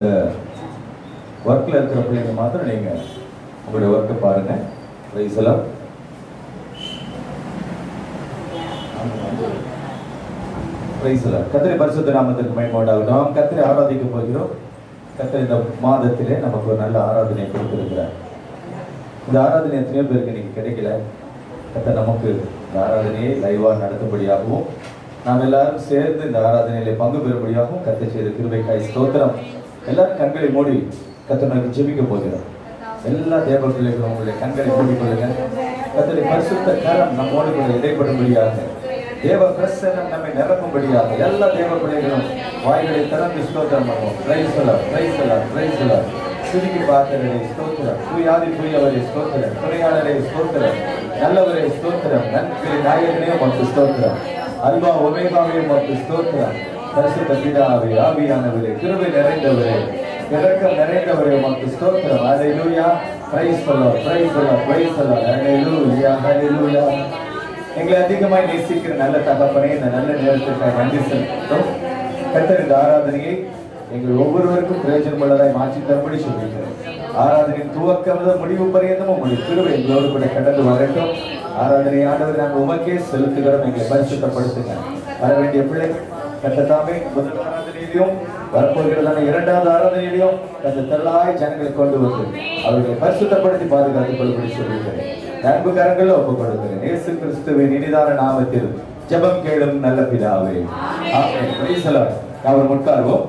ஒர்க்கில் இருக்கிற பிள்ளைங்க மாத்திரம் நீங்கள் உங்களுடைய ஒர்க்கை பாருங்கள். பிரைஸ் எல்லாம் பிரைஸ் எல்லாம் கர்த்தருடைய பரிசுத்த நாமத்திற்கு மகிமை உண்டாகட்டும். நாம் கர்த்தரை ஆராதிக்க போகிறோம். கர்த்தர் இந்த மாதத்திலே நமக்கு ஒரு நல்ல ஆராதனை கொடுத்திருக்கிறார். இந்த ஆராதனை எத்தனையோ பேருக்கு இன்னைக்கு கிடைக்கல. கர்த்தர் நமக்கு இந்த ஆராதனையை லைவாக நடத்தும்படியாகவும் நாம் எல்லாரும் சேர்ந்து இந்த ஆராதனையிலே பங்கு பெறும்படியாகவும் கர்த்தர் செய்த கிருபைக்காய் ஸ்தோத்திரம். எல்லாரும் கண்களை மூடி கர்த்தர் நமக்கு ஜெபிக்க போகிறோம். எல்லா தேவ பிள்ளைகளும் உங்களுடைய கண்களை மூடிக்கொள்ளுங்க. கர்த்தருடைய பரிசுத்த கரம் நம்மோடு கூட இடைப்படும்படியாக, தேவ பிரசன்னம் நம்மை நிரப்பும்படியாக எல்லா தேவ பிள்ளைகளும் வாய்களை திறந்து ஸ்தோத்திரம் பண்ணுவோம். பிரைஸ் எல்லாம் பிரைஸ் எல்லாம் பிரைஸ் எல்லாம் சுருக்கி பார்த்தவரே ஸ்தோத்திரம், தூயாதி தூயவரே ஸ்தோத்திரம், துணையாளரே ஸ்தோத்திரம், நல்லவரே ஸ்தோத்திரம், நன்மை நாயகனே உமக்கு ஸ்தோத்திரம், அல்வா ஒமேகாவே உமக்கு ஸ்தோத்திரம், பரிசுத்த பிதாவே ஆவியானவரே கிருபை நிறைந்தவரே இரக்கம் நிறைந்தவரே உமக்கு ஸ்தோத்திரம். Hallelujah. Praise the lord praise the lord praise the lord. Hallelujah hallelujah. எங்களை அதிகமாய் நேசிக்கிற நல்ல தகப்பனே, இந்த நல்ல நேரத்திற்காக நன்றி செலுத்துகிறோம். கர்த்தர் இந்த ஆராதனையை எங்கள் ஒவ்வொருவருக்கும் பிரயோஜனமுள்ளதாய் மாற்றி தரும்படி சொல்லியிருக்கிறோம். ஆராதனையின் துவக்கம் முதல் முடிவு பரியந்தமும் உங்களுடைய கிருபை எங்களோடு கூட கடந்து வரட்டும். ஆராதனை ஆண்டவர் நாங்கள் உமக்கே செலுத்துகிறோம். எங்களை பரிசுத்தப்படுத்துங்க. வர வேண்டிய பிள்ளைகள் கர்த்தர் தாமே முதல் ஆராதனையிலையும் வரப்போகிறதான இரண்டாவது ஆராதனையிலையும் கர்த்தர் திரளாய் ஜனங்களை கொண்டு வந்து அவர்களை பரிசுத்தப்படுத்தி பாதுகாத்துக் கொள்ளும்படி சொல்லியிருக்கிறேன். அன்பு கரங்களில் ஒப்புக் கொடுக்கிறேன். இயேசு கிறிஸ்துவின் இனிதான நாமத்தில் ஜெபம் கேளும் நல்ல பிதாவே, ஆமென். Praise the Lord. அவர் முட்கார்வோம்.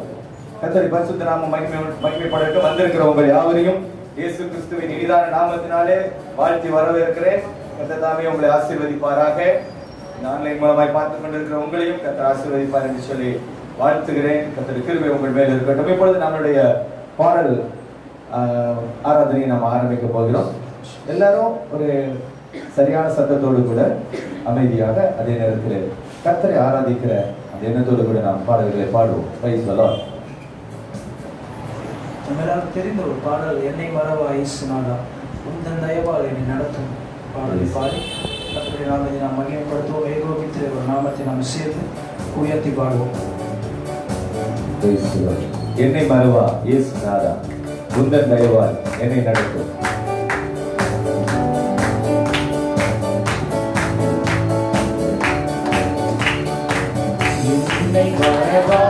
கர்த்தருடைய பரிசுத்த நாமம் மகிமைப்படட்டும். வந்திருக்கிற உங்கள் யாவரையும் இயேசு கிறிஸ்துவின் இனிதான நாமத்தினாலே வாழ்த்தி வரவேற்கிறேன். கர்த்தர் தாமே உங்களை ஆசீர்வதிப்பாராக. ஆன்லைன் மூலமாய் பார்த்துக் கொண்டிருக்கிற உங்களையும் கர்த்தர் ஆசீர்வதிப்பார் என்று சொல்லி வாழ்த்துகிறேன். கர்த்தருடைய கிருபை உங்கள் மேல் இருக்கட்டும். இப்பொழுது நம்மளுடைய பாடல் ஆராதனையை நாம் ஆரம்பிக்க போகிறோம். எல்லாரும் ஒரு சரியான சத்தத்தோடு கூட அமைதியாக அதே நேரத்தில் கர்த்தரை ஆராதிக்கிற அந்த எண்ணத்தோடு கூட நாம் பாடல்களை பாடுவோம். Price the Lord. நம்மளால் தெரிந்த ஒரு பாடல், என்னை மறவா இயேசுநாதா உந்தன் தயவால் என்னை நடத்தும் பாடலை பாடி கர்த்தருடைய நாமத்தை நாம் மகிமைப்படுத்துவோம். ஏகோபித்து ஒரு நாமத்தை நாம் சேர்ந்து உயர்த்தி பாடுவோம். என்னை மறவா இயேசுநாதா உந்தன் தயவால் என்னை நடத்தும். என்னை மறவா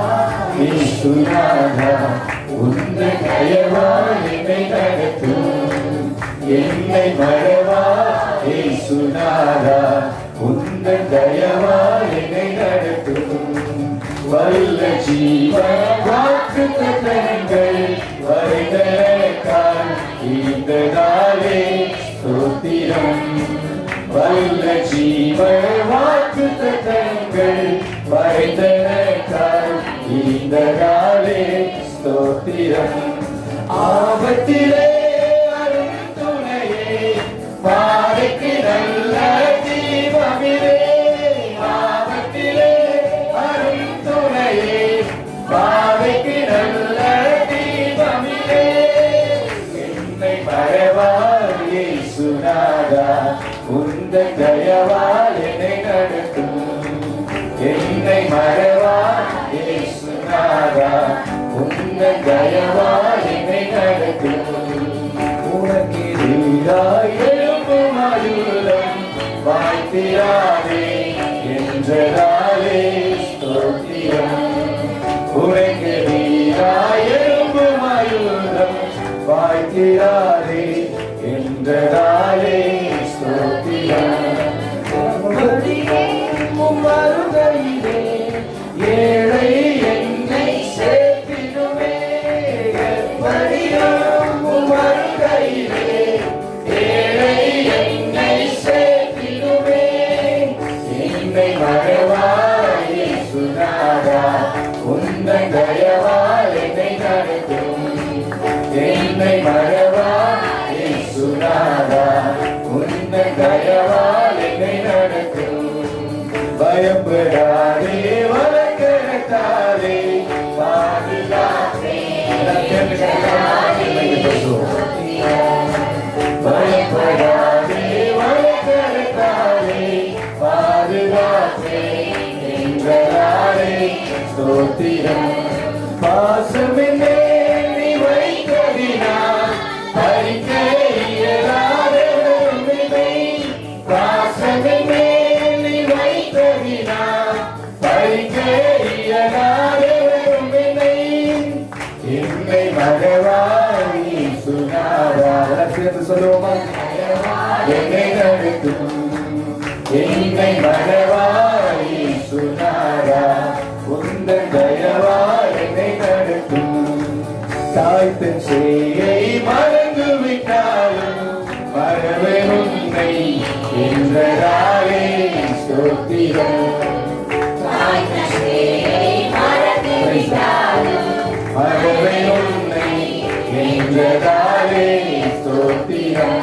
இயேசுநாதா உந்தன் தயவால் என்னை நடத்தும். என்னை மறவா இயேசுநாதா உந்தன் தயவால் என்னை நடத்தும். வல்ல ஜீவ வாக்குத்தத்தங்கள் வருதற்காய் இந்த நாளே ஸ்தோத்திரம். வல்ல ஜீவ வாக்குத்தத்தங்கள் வருதற்காய் இந்த நாளே ஸ்தோத்திரம். ஆபத்திலே அரும் துணையே, பாதைக்கு நல்ல தீபமிலே. ஆபத்திலே அரும் துணையே, பாதைக்கு நல்ல தீபமிலே. என்னை மறவார் இயேசுநாதா உந்தன் தயவால் என்னை நடத்தும். என்னை மறவார் இயேசுநாதா உந்தன் தயவால் என்னை நடத்தும். உனக்கு எதிராய் எழும்பும் ஆயுதம் வாழ்த்திராதே என்றதாலே ஸ்தோத்திரம். உனக்கு எதிராய் எழும்பும் ஆயுதம் வாழ்த்திராதே என்றதாலே ஸ்தோத்திரம். வருகையிலே ஏழை என்னை சேர்த்திடுமே. வருகையிலே ஏழை என்னை சேர்த்திடுமே. என்னை மறவா இயேசுநாதா உந்தன் தயவால் என்னை நடத்தும். என்னை மறவா இயேசுநாதா உந்தன் தயவால் என்னை நடத்தும். பயப்படாதே வழக்கத்தாலே பாதுகாத்தே. பயப்படாதே வழக்கத்தாலே பாதுகாத்தே என்றாலே ஸ்தோத்திரம். பாசமில்லை என்னை மறவாய் இயேசுநாதா. எல்லாம் சேர்ந்து சொல்லுவோமா? என்னை நடத்தும் என்னை மறவாய் இயேசுநாதா. உந்தன் தயவாய் என்னை நடத்தும். தாய் தன் சேயை மறந்து விட்டாலும் மறவேன் உன்னை என்றதாலே ஸ்தோத்திரம். மறவேன் உன்னை என்றதாலே ஸ்தோத்திரம்.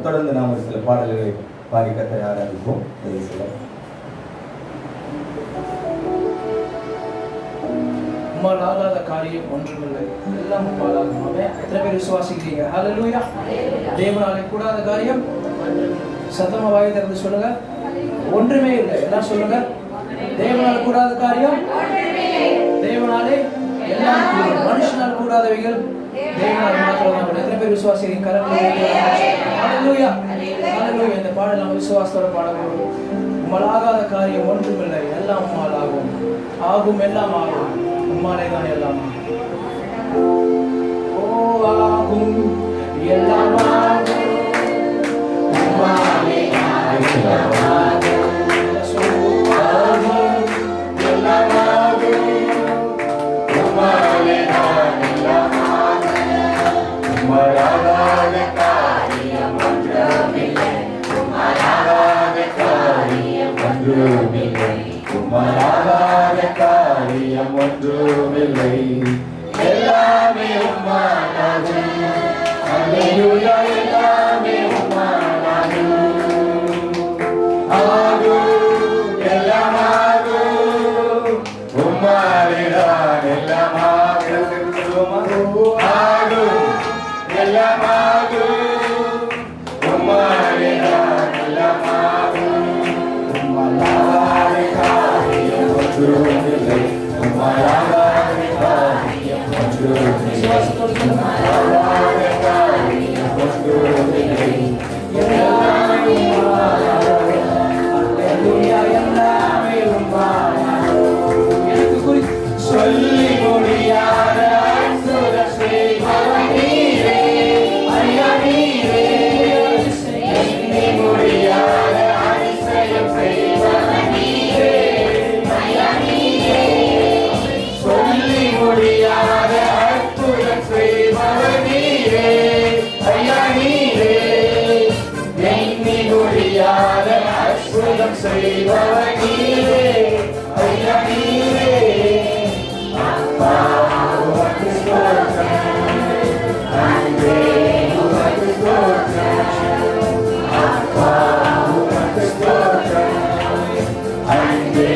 தொடர்ந்து நாம் சில பாடல்களை பாடி கர்த்தரை ஆராதிப்போம். உம்மாலாகாத காரியம் ஒன்றுமில்லை, எல்லாம் உம்மாலாகுமாவே. எத்தனை பேர் விசுவாசிக்கிறீங்க? ஹல்லேலூயா. தேவனாலே கூடாத காரியம் சத்தமா வாய் திறந்து சொல்லுங்க. ஒன்றுமே இல்லை. எல்லாம் சொல்லுங்க. தேவனாலே கூடாத காரியம் தேவனாலே எல்லாம் கூடும். மனுஷனால் கூடாதவைகள் தேவனால் மாத்திரம். எத்தனை பேர் விசுவாசிக்கிறீங்க? ஹல்லேலூயா ஹல்லேலூயா. இந்த பாடல் நம்ம விசுவாசத்தோட பாடணும். உம்மலாகாத காரியம் ஒன்றுமில்லை, எல்லாம் உம்மால் ஆகும். ஆகும், எல்லாம் ஆகும். உம்மாலே தான் எல்லாம் ஆகும். எல்லாம் ஆகும். உம்மாலே தான் எல்லாம் ஆகும். காரியம் ஒன்றுமில்லை, எல்லாமே உம்மாலாகும். ஹல்லேலூயா, எல்லாமே உம்மாலாகும். ஆகும், எல்லாம் ஆகும். உம்மாலேதான் எல்லாம் ஆகும். ஆகும், எல்லாம் ஆகும். உம்மாலேதான் எல்லாம் ஆகும். உம்மாலாத காரியம் ஒன்றுமில்லை, உம்மாலாத காரியம் ஒன்றுமில்லை, உம்மாலாத காரியம் ஒன்றுமில்லை, எல்லாமே உம்மாலாகும். ஹல்லேலூயா, எல்லாமே உம்மாலாகும். எனக்கு குறித்து சொல்லி முடியாத அற்புதம் செய்பவர் நீரே, ஐயா நீரே. எண்ணி முடியாத அதிசயம் செய்பவர் நீரே, ஐயா நீரே. சொல்லி முடியாத அற்புதம் செய்பவர் நீரே, ஐயா நீரே. எண்ணி முடியாத அற்புதம் செய்பவர் நீரே, ஐயா நீரே. அப்பா உமக்கு ஸ்தோத்திரம், அன்பே உமக்கு ஸ்தோத்திரம். அப்பா உமக்கு ஸ்தோத்திரம், அன்பே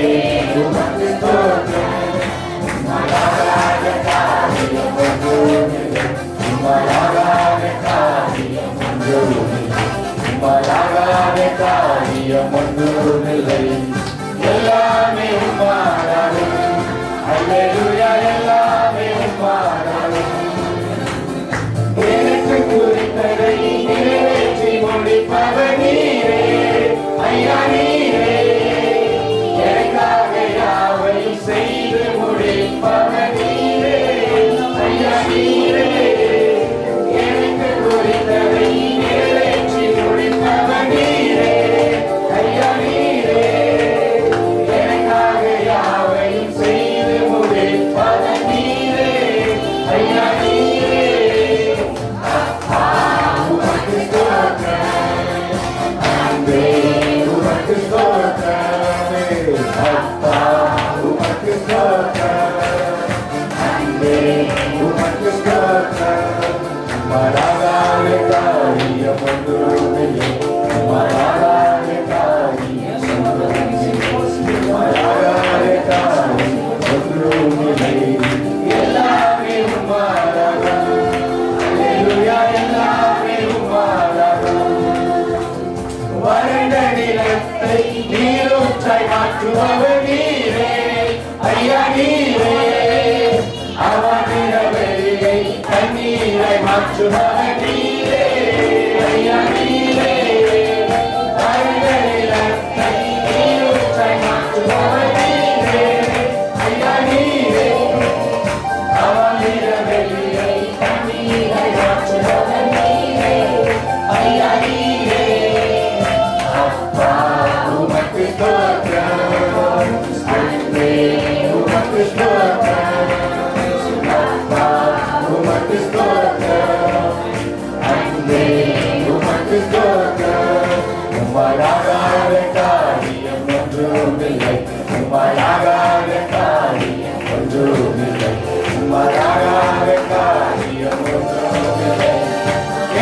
உமக்கு ஸ்தோத்திரம். உம்மாலாத காரியம் ஒன்றுமில்லை, உம்மாலாத காரியம் ஒன்றுமில்லை, உம்மாலாத காரியம் ஒன்றுமில்லை, எல்லாமே உம்மாலாகும். ஹல்லேலூயா, எல்லாமே உம்மாலாகும். எனக்கு குறித்ததை நிறைவேற்றி முடிப்பவர் நீரே, ஐயா நீரே. எனக்காக யாவையும் செய்து முடிப்பவர் நீரே, ஐயா நீரே. எனக்கு குறித்ததை நிறைவேற்றி முடிப்பவர் நீரே, ஐயா நீரே. எனக்காக யாவையும் செய்து முடிப்பவர் நீரே, ஐயா நீரே. அப்பா உமக்கு ஸ்தோத்திரம், அன்பே உமக்கு ஸ்தோத்திரம். அப்பா உமக்கு ஸ்தோத்திரம், அன்பே உமக்கு ஸ்தோத்திரம். உம்மாலாத காரியம் ஒன்றுமில்லை, உம்மாலாத காரியம் ஒன்றுமில்லை, உம்மாலாத காரியம் ஒன்றுமில்லை, எல்லாமே உம்மாலாகும். ஹல்லேலூயா, எல்லாமே உம்மாலாகும். வறண்ட நிலத்தை நீரூற்றாய் மாற்றுபவர் நீரே, ஐயா நீரே. அவனிட வெளியை தண்ணீரை மாற்றுபவர் நீரே, ஐயா நீரே. வறண்ட நிலத்தை நீரூற்றாய் மாற்றுபவர் நீரே, ஐயா நீரே. அவனிட வெளியை தண்ணீரை மாற்றுபவர் நீரே, ஐயா நீரே. அப்பா உமக்கு ஸ்தோத்திரம், அன்பே உமக்கு ஸ்தோத்திரம். அப்பா உமக்கு ஸ்தோத்திரம், அன்பே உமக்கு ஸ்தோத்திரம். உம்மாலாகாத காரியம் ஒன்றுமில்லை, உம்மாலாகாத காரியம் ஒன்றுமில்லை, உம்மாலாகாத காரியம் ஒன்றுமில்லை,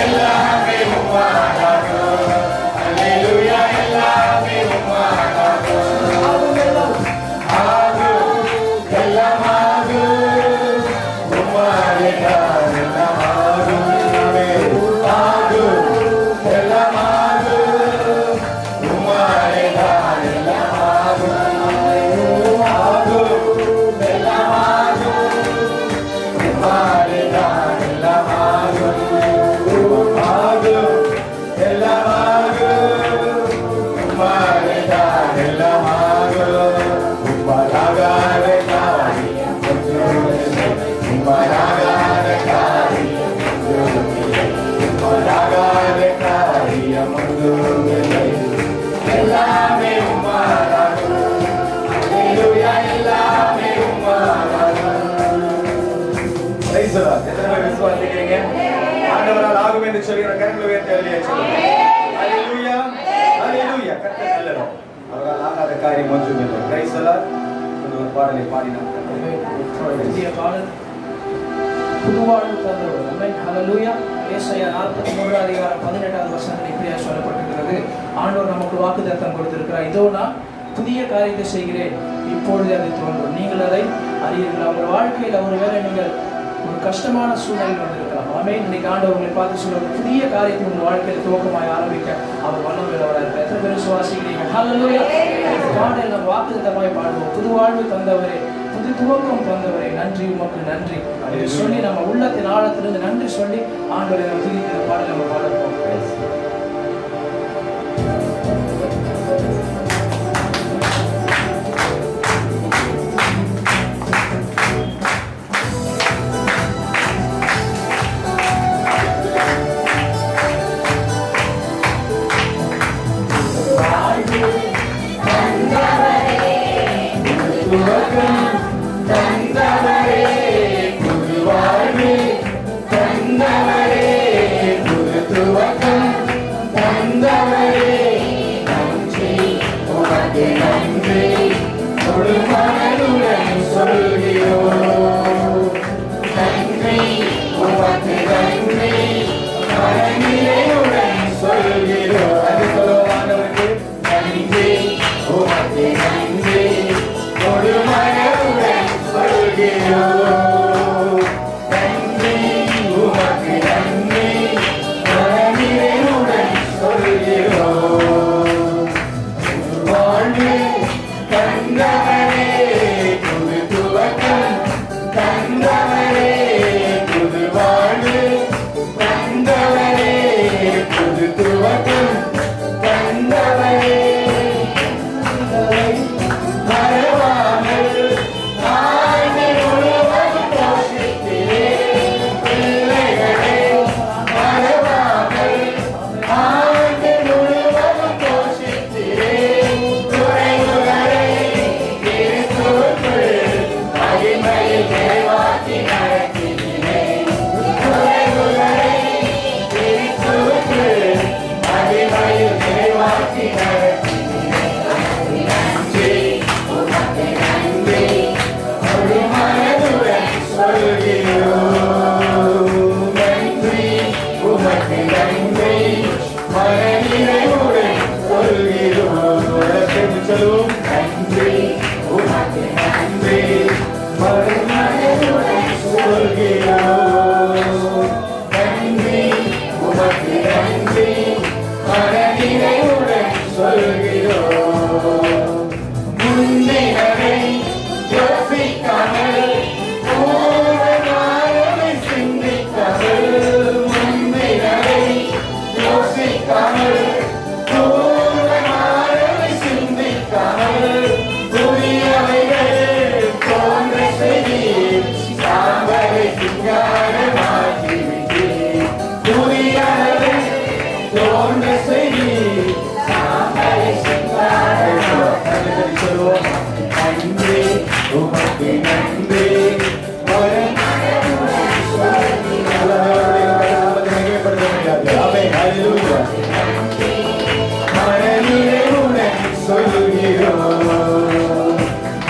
எல்லாமே உம்மாலாகும். ஹல்லேலூயா, எல்லாமே உம்மாலாகும். ஆகும், எல்லாம் ஆகும். உம்மாலேதான் எல்லாம் ஆகும். ஆகும், எல்லாம் ஆகும். உம்மாலேதான் எல்லாம் ஆகும். ஆகும், எல்லாம் ஆகும். உம்மாலாகாத காரியம் ஒன்றுமில்லை. உம்மாலாகாத காரியம் ஒன்றுமில்லை. எல்லாமே உம்மாலாகும். அல்லேலூயா, எல்லாமே உம்மாலாகும். Price the Lord. எத்தனை பேர் விசுவாசிக்கிறீங்க? ஆண்டவரால் ஆகும் என்று சொல்லுகிற கரங்களை உயர்த்தி அல்லேலூயா சொல்லுங்க. அல்லேலூயா, அல்லேலூயா. கர்த்தர் நல்லவர். அவரால் ஆகாத காரியம் ஒன்றுமில்லை. Price the Lord. ஒரு பாடலை பாடினோம். புதிய பாடல் புதுவாழ்வு தந்தவர். ஆமென். ஹல்லேலூயா. ஏசாயா 43 அதிகாரம் 18வது வசனத்தில் இப்படியா சொல்லப்பட்டிருக்கிறது. ஆண்டவர் நமக்கு வாக்குத்தத்தம் கொடுத்திருக்கிறார். இதோ நான் புதிய காரியத்தை செய்கிறேன், இப்பொழுது அது தோன்றும், நீங்கள் அதை அறியீர்கள். உங்கள் வாழ்க்கையில் ஒருவேளை நீங்கள் ஒரு கஷ்டமான சூழ்நிலை வந்திருக்கலாம். ஆமென். இன்னைக்கு ஆண்டவர் உங்களை பார்த்து சொல்ற புதிய காரியத்தை உங்கள் வாழ்க்கையில் துவக்கமாய் ஆரம்பிக்க அவர் வல்லமையுள்ளவராக இருக்கிறார். எத்தனை பேர் விசுவாசிக்கிறீங்க? ஹல்லேலூயா. இந்த பாடலை நாம் வாக்குத்தத்தமாய் பாடுவோம். புது வாழ்வு தந்தவரே, புது துவக்கம் தந்தவரே, நன்றி, உமக்கு நன்றி என்று சொல்லி நம்ம உள்ளத்தின் ஆழத்திலிருந்து நன்றி சொல்லி ஆண்டவரை நம்ம துதிக்கிற பாடலை நம்ம பாடுவோம்.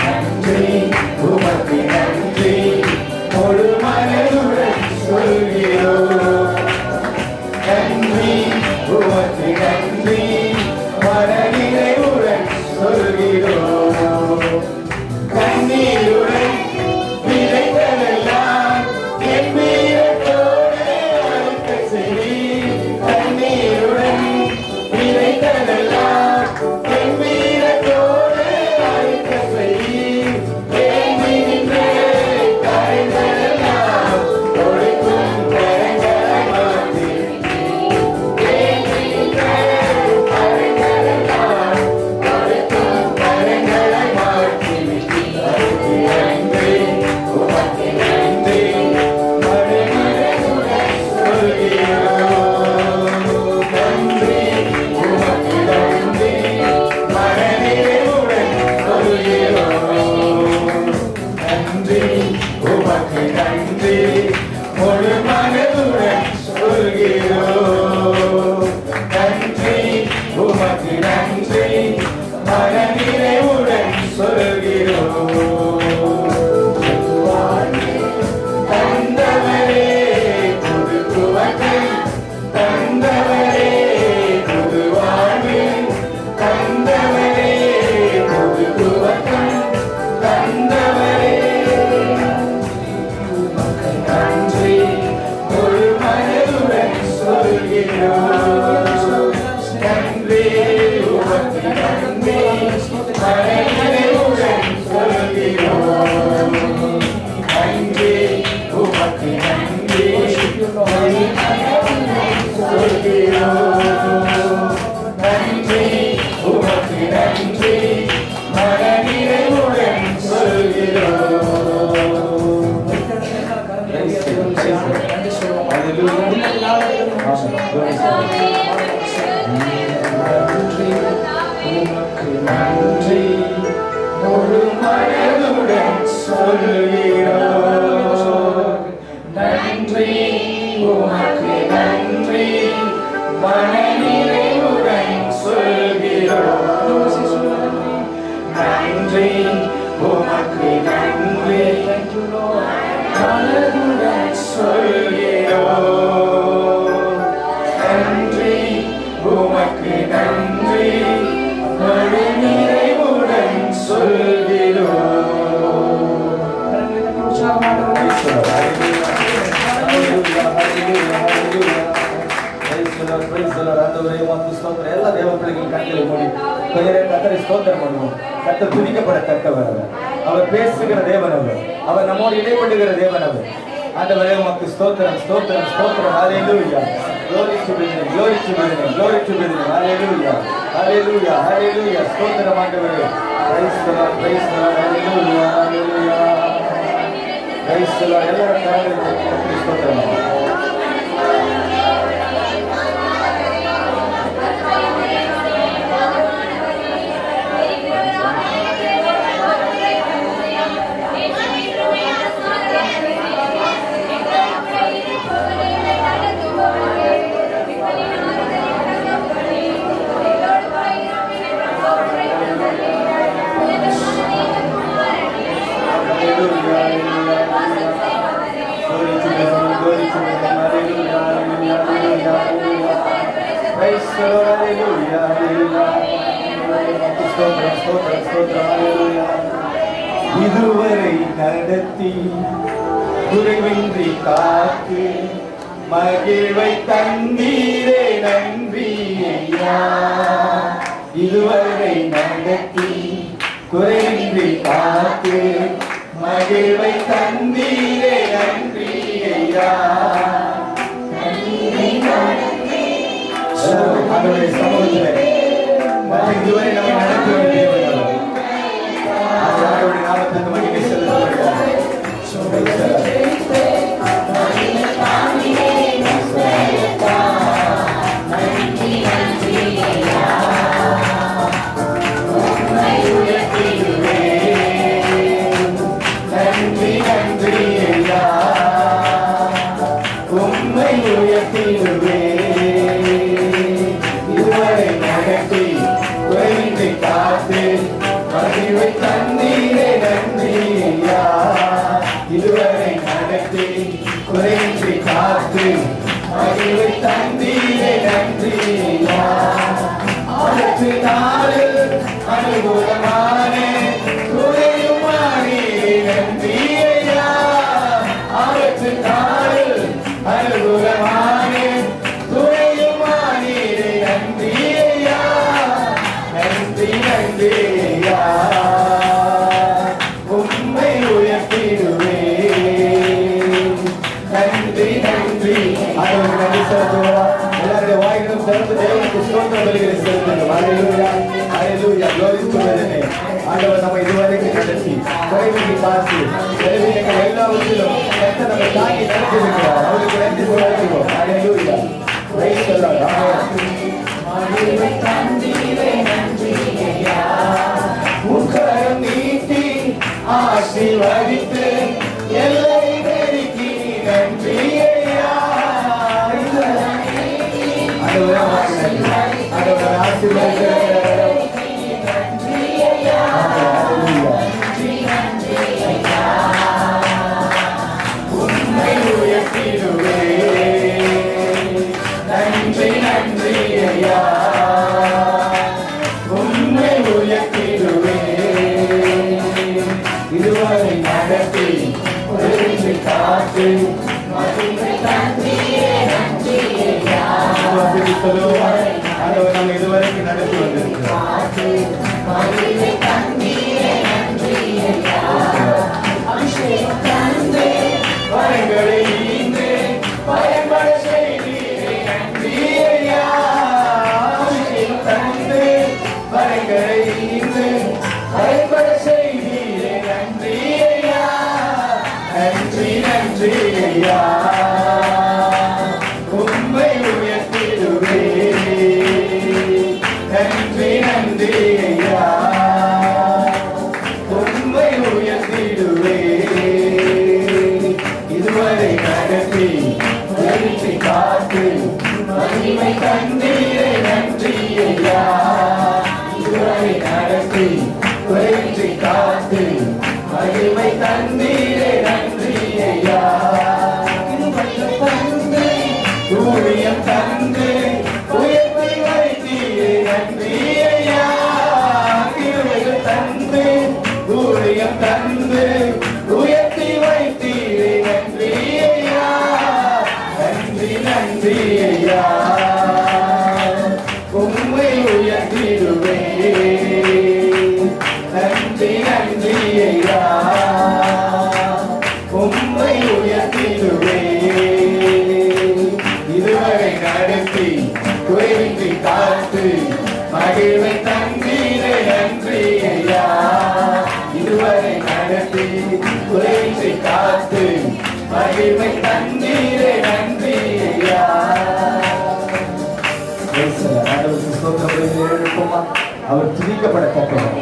நன்றி, உமக்கு நன்றி, முழு மனதுடன் முழு மனதுடன் சொல்கிறோம். நன்றி உமக்கு நன்றி மனநிறைவுடன் சொல்கிறோம். தந்தவரே புது துவக்கம் தந்தவரே புது வாழ்வு தந்தவரே புது துவக்கம் தந்தவரே உமக்கு நன்றி முழு மனதுடன் சொல்கிறோம். நன்றி உமக்கு நன்றி மனநிறைவுடன் சொல்கிறோம். நன்றி உமக்கு நன்றி சொல்கிறோம். நன்றி உமக்கு நன்றி மனநிறைவுடன் சொல்கிறோம். நன்றி சொல்லுவோம். நன்றி உமக்கு நன்றி முழு மனதுடன் சொல்கிறோம். நன்றி உமக்கு நன்றி மனநிறைவுடன் சொல்கிறோம். நன்றி உமக்கு நன்றி மனதுடன் சொல்கிறோம். நன்றி உமக்கு நன்றி முழு நிறைவுடன் சொல்கிறோம். எல்லா தேவ பிள்ளைகள் கண்களை மூடி கொஞ்ச நேரம் கர்த்தரை ஸ்தோத்திரம் பண்ணுவோம். கர்த்தர் துதிக்கப்படத்தக்கவர் அவர். அவர் பேசுகிற தேவன் அவர். அவர் நம்மோடு இடைப்படுகிற தேவன் அவர். ஆண்டவரே உமக்கு ஸ்தோத்திரம் ஸ்தோத்திரம் ஸ்தோத்திரம். ஹல்லேலூயா. Glory to the name, glory to the name, glory to the name. Hallelujah. Hallelujah. Hallelujah. ஸ்தோத்திரம் ஆண்டவரே. Praise the Lord, praise the Lord. Hallelujah. Hallelujah. Praise the Lord. எல்லாரும் கரங்களை தட்டி ஸ்தோத்திரம் பண்ணுவோம். இதுவரை நடத்தி குறைவின்றி காத்து மகிழ்வை தந்தீரே நன்றி ஐயா. இதுவரை நடத்தி குறைவின்றி காத்து மகிழ்வை தந்தீரே நன்றி ஐயா. அவருடைய சமூகத்தில் இதுவரை நம்ம நடத்தி அவருடைய நாமத்துக்கு மகிமை செலுத்துகிறார். நன்றி நன்றி ஐயா. உம்மை உயர்த்திடுவே. இதுவரை நடத்தி குறைவின்றி காத்து மகிழ்வை தந்தீரே நன்றி ஐயா. இதுவரை நடத்தி குறைவின்றி காத்து மகிழ்வை தந்தீரே நன்றி ஐயா. அதற்கு நாளில் அனுகூலமான குறையுமானே நன்றி ஐயா. அதற்கு நாளில் அனுகூலமான குறையுமானே நன்றி ஐயா. நன்றி நன்றி ஐயா. உம்மை உயர்த்திடுவே. நன்றி நன்றி. ஆண்டவருக்கு நன்றி செலுத்துவோம். எல்லாருடைய வாய்களும் திறந்து தேவனுக்கு ஸ்தோத்திர பலிகளை செலுத்துங்கள். ஹல்லேலூயா. ஹல்லேலூயா. Glory to the name. ஆண்டவர் நம்ம இதுவரைக்கும் நடத்தி குறைவின்றி காத்து எங்கள் எல்லாவற்றிலும் கர்த்தர் நம்மை தாங்கி நடத்தியிருக்கிறார். அவருக்கு நன்றி சொல்லுவோம். ஹல்லேலூயா. Praise the Lord. மகிழ்வை தந்தீரே நன்றி ஐயா. உக்கரம் நீட்டி ஆசீர்வதித்து எல்லை நெருக்கி நன்றி ஆசீர்வதிக்கிறேன். உம்மை உயர்த்திடுவேன். நன்றி நன்றி ஐயா, உம்மை உயர்த்திடுவேன். இதுவரை நடத்தி உதவி காத்து சொல்லுவோம். ஆண்டவர் நம்ம இதுவரைக்கும் நடத்தி வந்திருக்கிறோம். வரங்களை ஈந்து பயன்பட செய்தீரே நன்றி ஐயா. அபிஷேகம் தந்து வரங்களை ஈந்து பயன்பட செய்தீரே நன்றி ஐயா. நன்றி நன்றி ஐயா, உம்மை உயர்த்திடுவேன். நன்றி நன்றி ஐயா, உம்மை உயர்த்திடுவேன். இதுவரை நடத்தி உயர்த்தி காத்து மகிமை தந்தீரே நன்றி ஐயா. இதுவரை நடத்தி உயர்த்தி காத்து மகிமை தந்தீரே நன்றி ஐயா. ஊழியம் தந்து உயர்த்தி வைத்தீரே நன்றி ஐயா. கிருபைகள் தந்து ஊழியம் தந்து உயர்த்தி வைத்தீரே நன்றி ஐயா. நன்றி நன்றி ஐயா, உம்மை உயர்த்திடுவேன். நன்றி நன்றி ஐயா, உம்மை உயர்த்திடுவேன். இதுவரை நடத்தி குறைவின்றி காத்து மகிழ்வை தந்தீரே நன்றி ஐயா. இதுவரை நடத்தி குறைவின்றி காத்து மகிழ்வை தந்தீரே நன்றி ஐயா. அவர் துதிக்கப்படத்தக்கவர்,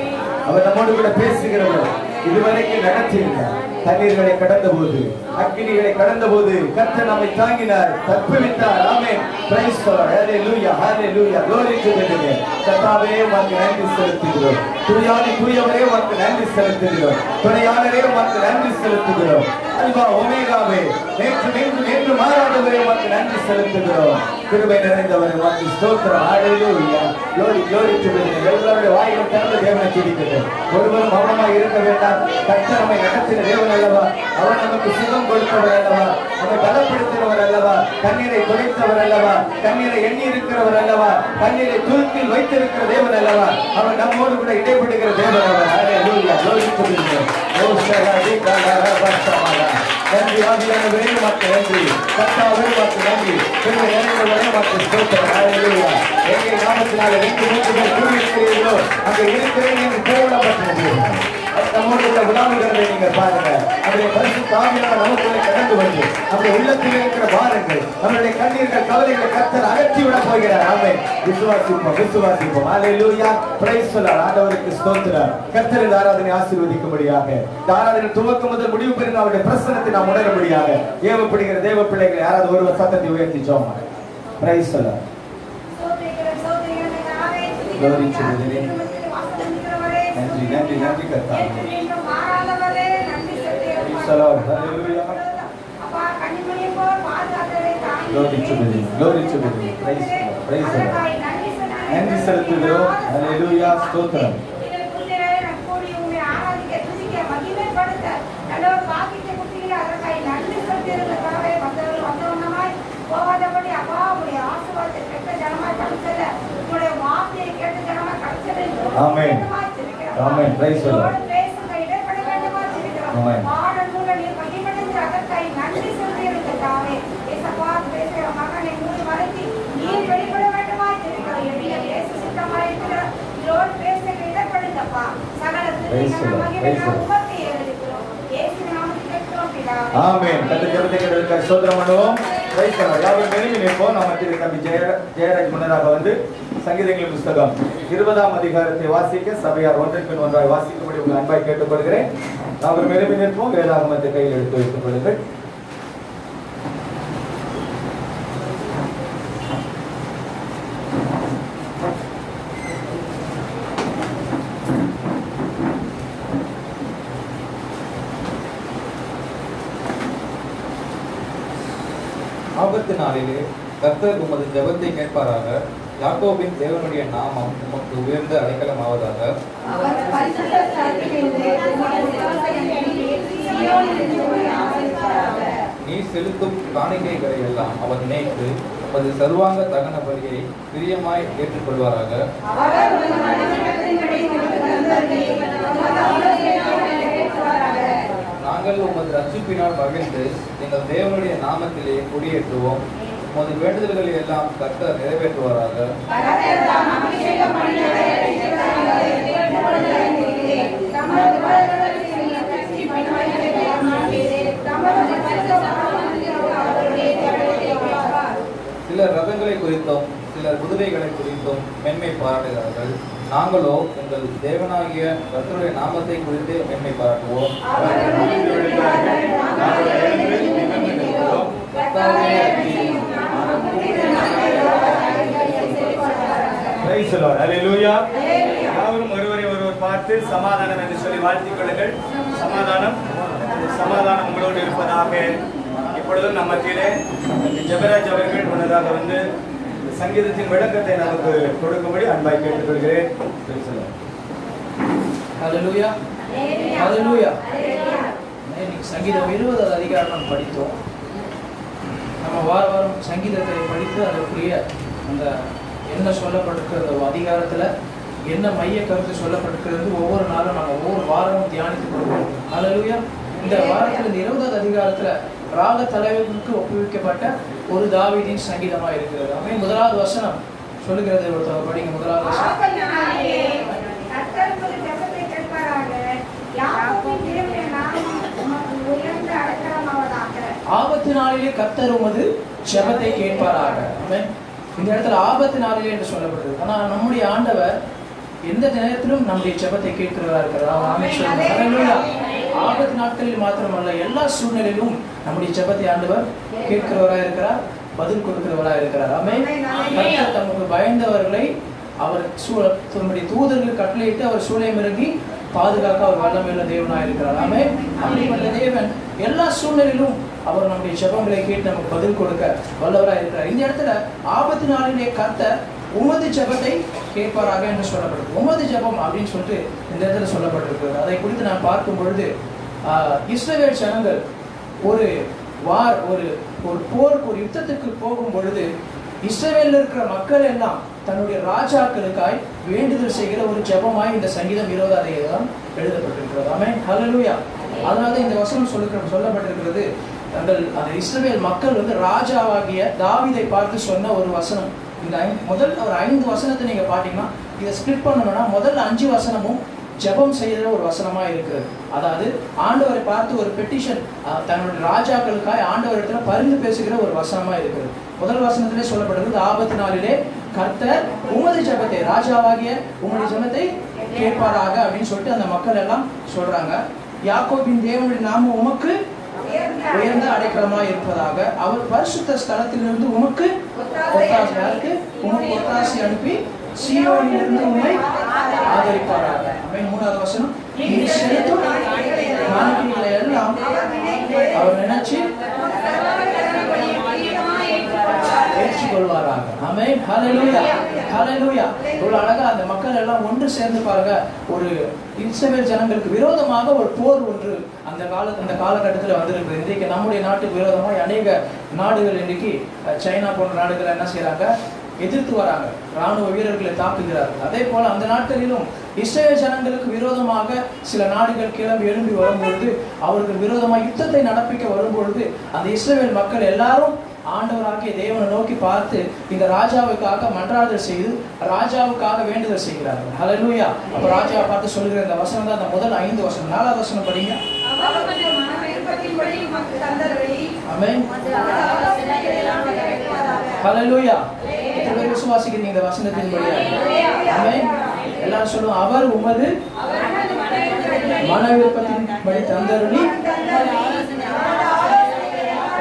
அவர் நம்மோடு கூட பேசுகிறவர். இதுவரைக்கும் நடத்தியிருந்தார். தண்ணீர்களை கடந்த போது, அக்கினிகளை கடந்த போது கர்த்தர் நம்மை தாங்கினார், தப்புவித்தார். Amen. Praise the lord. Hallelujah, hallelujah. glory to the Lord. கர்த்தாவே உமக்கு நன்றி செலுத்துகிறோம். துதியாதி தூயவரே உமக்கு நன்றி செலுத்துகிறோம். துணையாளரே உமக்கு நன்றி செலுத்துகிறோம். அல்பா ஒமேகாவே, நேற்று மாறாதவரே உமக்கு நன்றி செலுத்துகிறோம். கிருபை நிறைந்தவரே உமக்கு ஸ்தோத்திரம். ஹalleluya, glory glory to the Lord. எல்லாருடைய வாயிலும் திறந்து தேவனை துதிக்கட்டும். ஒருவரும் மௌனமாக இருக்க வேண்டாம். கர்த்தர் நம்மை நடத்தின தேவன் அல்லவா, அவர் நமக்கு சுகம் கொடுத்தவர் அல்லவா, நம்மை பலப்படுத்தினவர் அல்லவா, கண்ணீரை துடைத்தவர் அல்லவா, கண்ணீரை எண்ணி இருக்கிறவர் அல்லவா, கண்ணீரை தூக்கில் வைத்திருக்கிற தேவன் அல்லவா, அவர் நம்மோடு கூட இடைப்படுகிற தேவன் அல்லவா. ஹalleluya, glory to the Lord. நன்றி ஆவியானவரே உமக்கு நன்றி. கர்த்தாவே உமக்கு நன்றி. கிருபை நிறைந்தவரே உமக்கு ஸ்தோத்திரம். ஹalleluya. எங்கே நாமத்தினாலே ரெண்டு மூன்று பேர் கூடியிருக்கிறீர்களோ அங்கே இருக்கிறேன் என்று கூறப்பட்டது. நம்மோடு உள்ள விழாவுகிறதை நீங்க பாருங்க. நம்முடைய பரிசுத்த ஆவியானவர் நமக்குள்ளே கடந்து வந்து நம்முடைய உள்ளத்தில் இருக்கிற பாரங்கள், நம்முடைய கண்ணீர்கள், கவலைகளை கர்த்தர் அகற்றி விட போகிறார். ஆமென். விசுவாசிப்போம், விசுவாசிப்போம். ஹalleluya, பிரைஸ் தி லார்ட். ஆண்டவருக்கு ஸ்தோத்திரம். கர்த்தர் இந்த ஆராதனை ஆசீர்வதிக்கும்படியாக, இந்த ஆராதனை துவக்கம் முதல் முடிவு பெறும் அவருடைய பிரசன்னத்தை நாம் உணரும்படியாக ஏவப்படுகிற தேவ பிள்ளைகளை யாராவது ஒருவர் சத்தத்தை உயர்த்தி ஜெபம் பண்ணுங்க. Price the Lord. glory to the Lord. நன்றி நன்றி நன்றி கர்த்தாவே. சலாம். ஹalleluya. glory to the Lord. glory to the Lord. praise the Lord. praise the Lord. நன்றி செலுத்துகிறோம். ஹalleluya, ஸ்தோத்திரம். Amen. Amen. Praise the lord. Amen. Amen. கர்த்தர் ஜெபத்தை கேட்க ஸ்தோத்திரம் பண்ணுவோம். Praise the lord. யாவரும் எழும்பி நிற்போம். நாம் மத்தியில் தம்பி ஜெயராஜ் முன்னதாக வந்து சங்கீதங்களின் புத்தகம் 20ஆம் அதிகாரத்தை வாசிக்க சபையார் ஒன்றிற்கு ஒன்றாய் வாசிக்கும்படி உங்கள் அன்பாய் கேட்டுக்கொள்கிறேன். நாம் எழும்பி நிற்போம். வேதாகமத்தை கையில் எடுத்து வைத்துக் கொள்ளுங்கள். ஆபத்து நாளிலே கர்த்தர் உமது ஜெபத்தை கேட்பாராக. யாக்கோபின் தேவனுடைய நாமம் உமக்கு உயர்ந்த அடைக்கலமாவதாக. நீ செலுத்தும் காணிக்கைகளை எல்லாம் அவர் நினைத்து உமது சர்வாங்க தகன பலியை பிரியமாய் ஏற்றுக்கொள்வாராக. நாங்கள் உமது ரட்சிப்பினால் மகிழ்ந்து எங்கள் தேவனுடைய நாமத்திலே குடியேற்றுவோம். உமது வேண்டுதல்களை எல்லாம் கர்த்தர் நிறைவேற்றுவாராக. சிலர் ரதங்களை குறித்தும் சிலர் குதிரைகளை குறித்தும் மேன்மை பாராட்டுகிறார்கள். நாங்களோ எங்கள் தேவனாகிய கர்த்தருடைய நாமத்தை குறித்து மேன்மை பாராட்டுவோம். யாவரும் ஒருவரை ஒருவர் பார்த்து சமாதானம் என்று சொல்லி வாழ்த்திக் கொள்ளுங்கள். சமாதானம் சமாதானம் உங்களோடு இருப்பதாக. இப்பொழுதும் நம்ம மத்தியிலே ஜெபராஜ் அவர்கள் முன்னதாக வந்து சங்கீதத்தின் விளக்கத்தை நமக்கு கொடுக்கும்படி அன்பாய் கேட்டுக்கொள்கிறேன். ஹல்லேலூயா ஹல்லேலூயா. இன்னைக்கு சங்கீதம் 20 அதிகாரம் படித்தோம். நம்ம வாரம் சங்கீதத்தை படித்து அதற்குரிய அந்த என்ன சொல்லப்பட்டிருக்கிறது அதிகாரத்தில் என்ன மைய கருத்து சொல்லப்பட்டிருக்கிறது ஒவ்வொரு நாளும் நம்ம ஒவ்வொரு வாரமும் தியானித்து கொடுப்போம். ஹல்லேலூயா. இந்த வாரத்தில் இந்த 20வது அதிகாரத்தில் ராக தலைவர்களுக்கு ஒப்புவிக்கப்பட்ட ஒரு தாவீதின் சங்கீதமாக இருக்கிறது. அவன் முதலாவது வசனம் சொல்லுகிறது. ஒருத்தர் படிங்க. முதலாவது வசனம். ஆபத்து நாளிலே கர்த்தர் உமது ஜெபத்தை கேட்பாராக. ஆமென். இந்த இடத்துல ஆபத்து நாளிலே என்று சொல்லப்படுது. ஆனால் நம்முடைய ஆண்டவர் எந்த நேரத்திலும் நம்முடைய ஜெபத்தை கேட்கிறவரா இருக்கிறார். ஆமென் சொல்லுங்க. ஹல்லேலூயா. ஆபத்து நாட்களில் மாத்திரமல்ல, எல்லா சூழ்நிலையிலும் நம்முடைய ஜெபத்தை ஆண்டவர் கேட்கிறவரா இருக்கிறார், பதில் கொடுக்கிறவரா இருக்கிறார். ஆமென். கர்த்தர் தமக்கு பயந்தவர்களை அவர் தம்முடைய தூதர்கள் கட்டளையிட்டு அவர் சூளையம் இறங்கி பாதுகாக்க அவர் வல்லமையுள்ள தேவனாக இருக்கிறார். ஆமென். அப்படிப்பட்ட தேவன் எல்லா சூழ்நிலையிலும் அவர் நம்முடைய ஜெபங்களை கேட்டு நமக்கு பதில் கொடுக்க வல்லவராக இருக்கிறார். இந்த இடத்துல ஆபத்து நாளிலே கர்த்தர் உமது ஜெபத்தை கேட்பாராக என்று சொல்லப்படுது. உமது ஜெபம் அப்படின்னு சொல்லிட்டு இந்த இடத்துல சொல்லப்பட்டிருக்கிறது. அதை குறித்து நான் பார்க்கும் பொழுது இஸ்ரவேல் ஜனங்கள் ஒரு போருக்கு ஒரு யுத்தத்துக்கு போகும் பொழுது இஸ்ரவேலில் இருக்கிற மக்கள் எல்லாம் தன்னுடைய ராஜாக்களுக்காய் வேண்டுதல் செய்கிற ஒரு ஜெபமாய் இந்த சங்கீதம் 20வது அதிகாரம் எழுதப்பட்டிருக்கிறது. ஆமென். ஹல்லேலூயா. அதனால இந்த வசனம் சொல்லப்பட்டிருக்கிறது. அந்த இஸ்ரவேல் மக்கள் வந்து ராஜாவாகிய தாவீதை பார்த்து சொன்ன ஒரு வசனம். இந்த முதல் ஒரு 5 வசனத்தை நீங்க பாத்தீங்கன்னா இதை ஸ்பிளிட் பண்ணணும்னா முதல் 5 வசனமும் ஜெபம் செய்கிற ஒரு வசனமா இருக்கிறது. அதாவது ஆண்டவரை பார்த்து ஒரு பெட்டிஷன், தன்னுடைய ராஜாக்களுக்காய் ஆண்டவரிடத்துல பரிந்து பேசுகிற ஒரு வசனமா இருக்கிறது. முதல் வசனத்திலே சொல்லப்படுகிறது, ஆபத்து நாளிலே கர்த்தர் உமது ஜெபத்தை, ராஜாவாகிய உமது ஜெபத்தை கேட்பாராக அப்படின்னு சொல்லிட்டு அந்த மக்கள் எல்லாம் சொல்றாங்க. யாக்கோபின் தேவனுடைய நாமம் உமக்கு உயர்ந்த அடைக்கலமாய் இருப்பதாக. அவர் பரிசுத்த ஸ்தலத்திலிருந்து உமக்கு ஒத்தாசையாருக்கு உமக்கு ஒத்தாசை அனுப்பி சீயோனிலிருந்து உம்மை ஆதரிப்பாராக. ஆமென். 3வது வசனம். நீ செலுத்தும் காணிக்கைகளை எல்லாம் அவர் நினைச்சு ஏற்றுக்கொள்வாராக. ஆமென். ஹல்லேலூயா ஹல்லேலூயா. இவ்வளவு அழகா அந்த மக்கள் எல்லாம் ஒன்று சேர்ந்து பாருங்க. ஒரு இஸ்ரவேல் ஜனங்களுக்கு விரோதமாக ஒரு போர் ஒன்று அந்த காலகட்டத்தில் வந்திருக்கு. இன்றைக்கு நம்முடைய நாட்டுக்கு விரோதமாக அநேக நாடுகள் இன்றைக்கு சைனா போன்ற நாடுகள் என்ன செய்யறாங்க, எதிர்த்து வராங்க, ராணுவ வீரர்களை தாக்குகிறார்கள். அதே போல அந்த நாட்களிலும் இஸ்ரவேல் ஜனங்களுக்கு விரோதமாக சில நாடுகள் எழும்பி வரும்பொழுது, அவர்கள் விரோதமாக யுத்தத்தை நடப்பிக்க வரும்பொழுது அந்த இஸ்ரவேல் மக்கள் எல்லாரும் ஆண்டவராகிய தேவனை நோக்கி பார்த்து இந்த ராஜாவுக்காக மன்றாடல் செய்து ராஜாவுக்காக வேண்டுதல் செய்கிறார்கள். ஹல்லேலூயா. அப்ப ராஜாவை பார்த்து சொல்லுகிற இந்த வசனம் தான் அந்த முதல் 5 வசனம். 4வது வசனம் படிங்க. ஆமென். ஹல்லேலூயா. எத்தனை பேர் விசுவாசிக்கிறீங்க இந்த வசனத்தின் படியாக? ஆமென். எல்லாரும் சொல்லுவோம், அவர் உமது மன விருப்பத்தின்படி தந்தருளி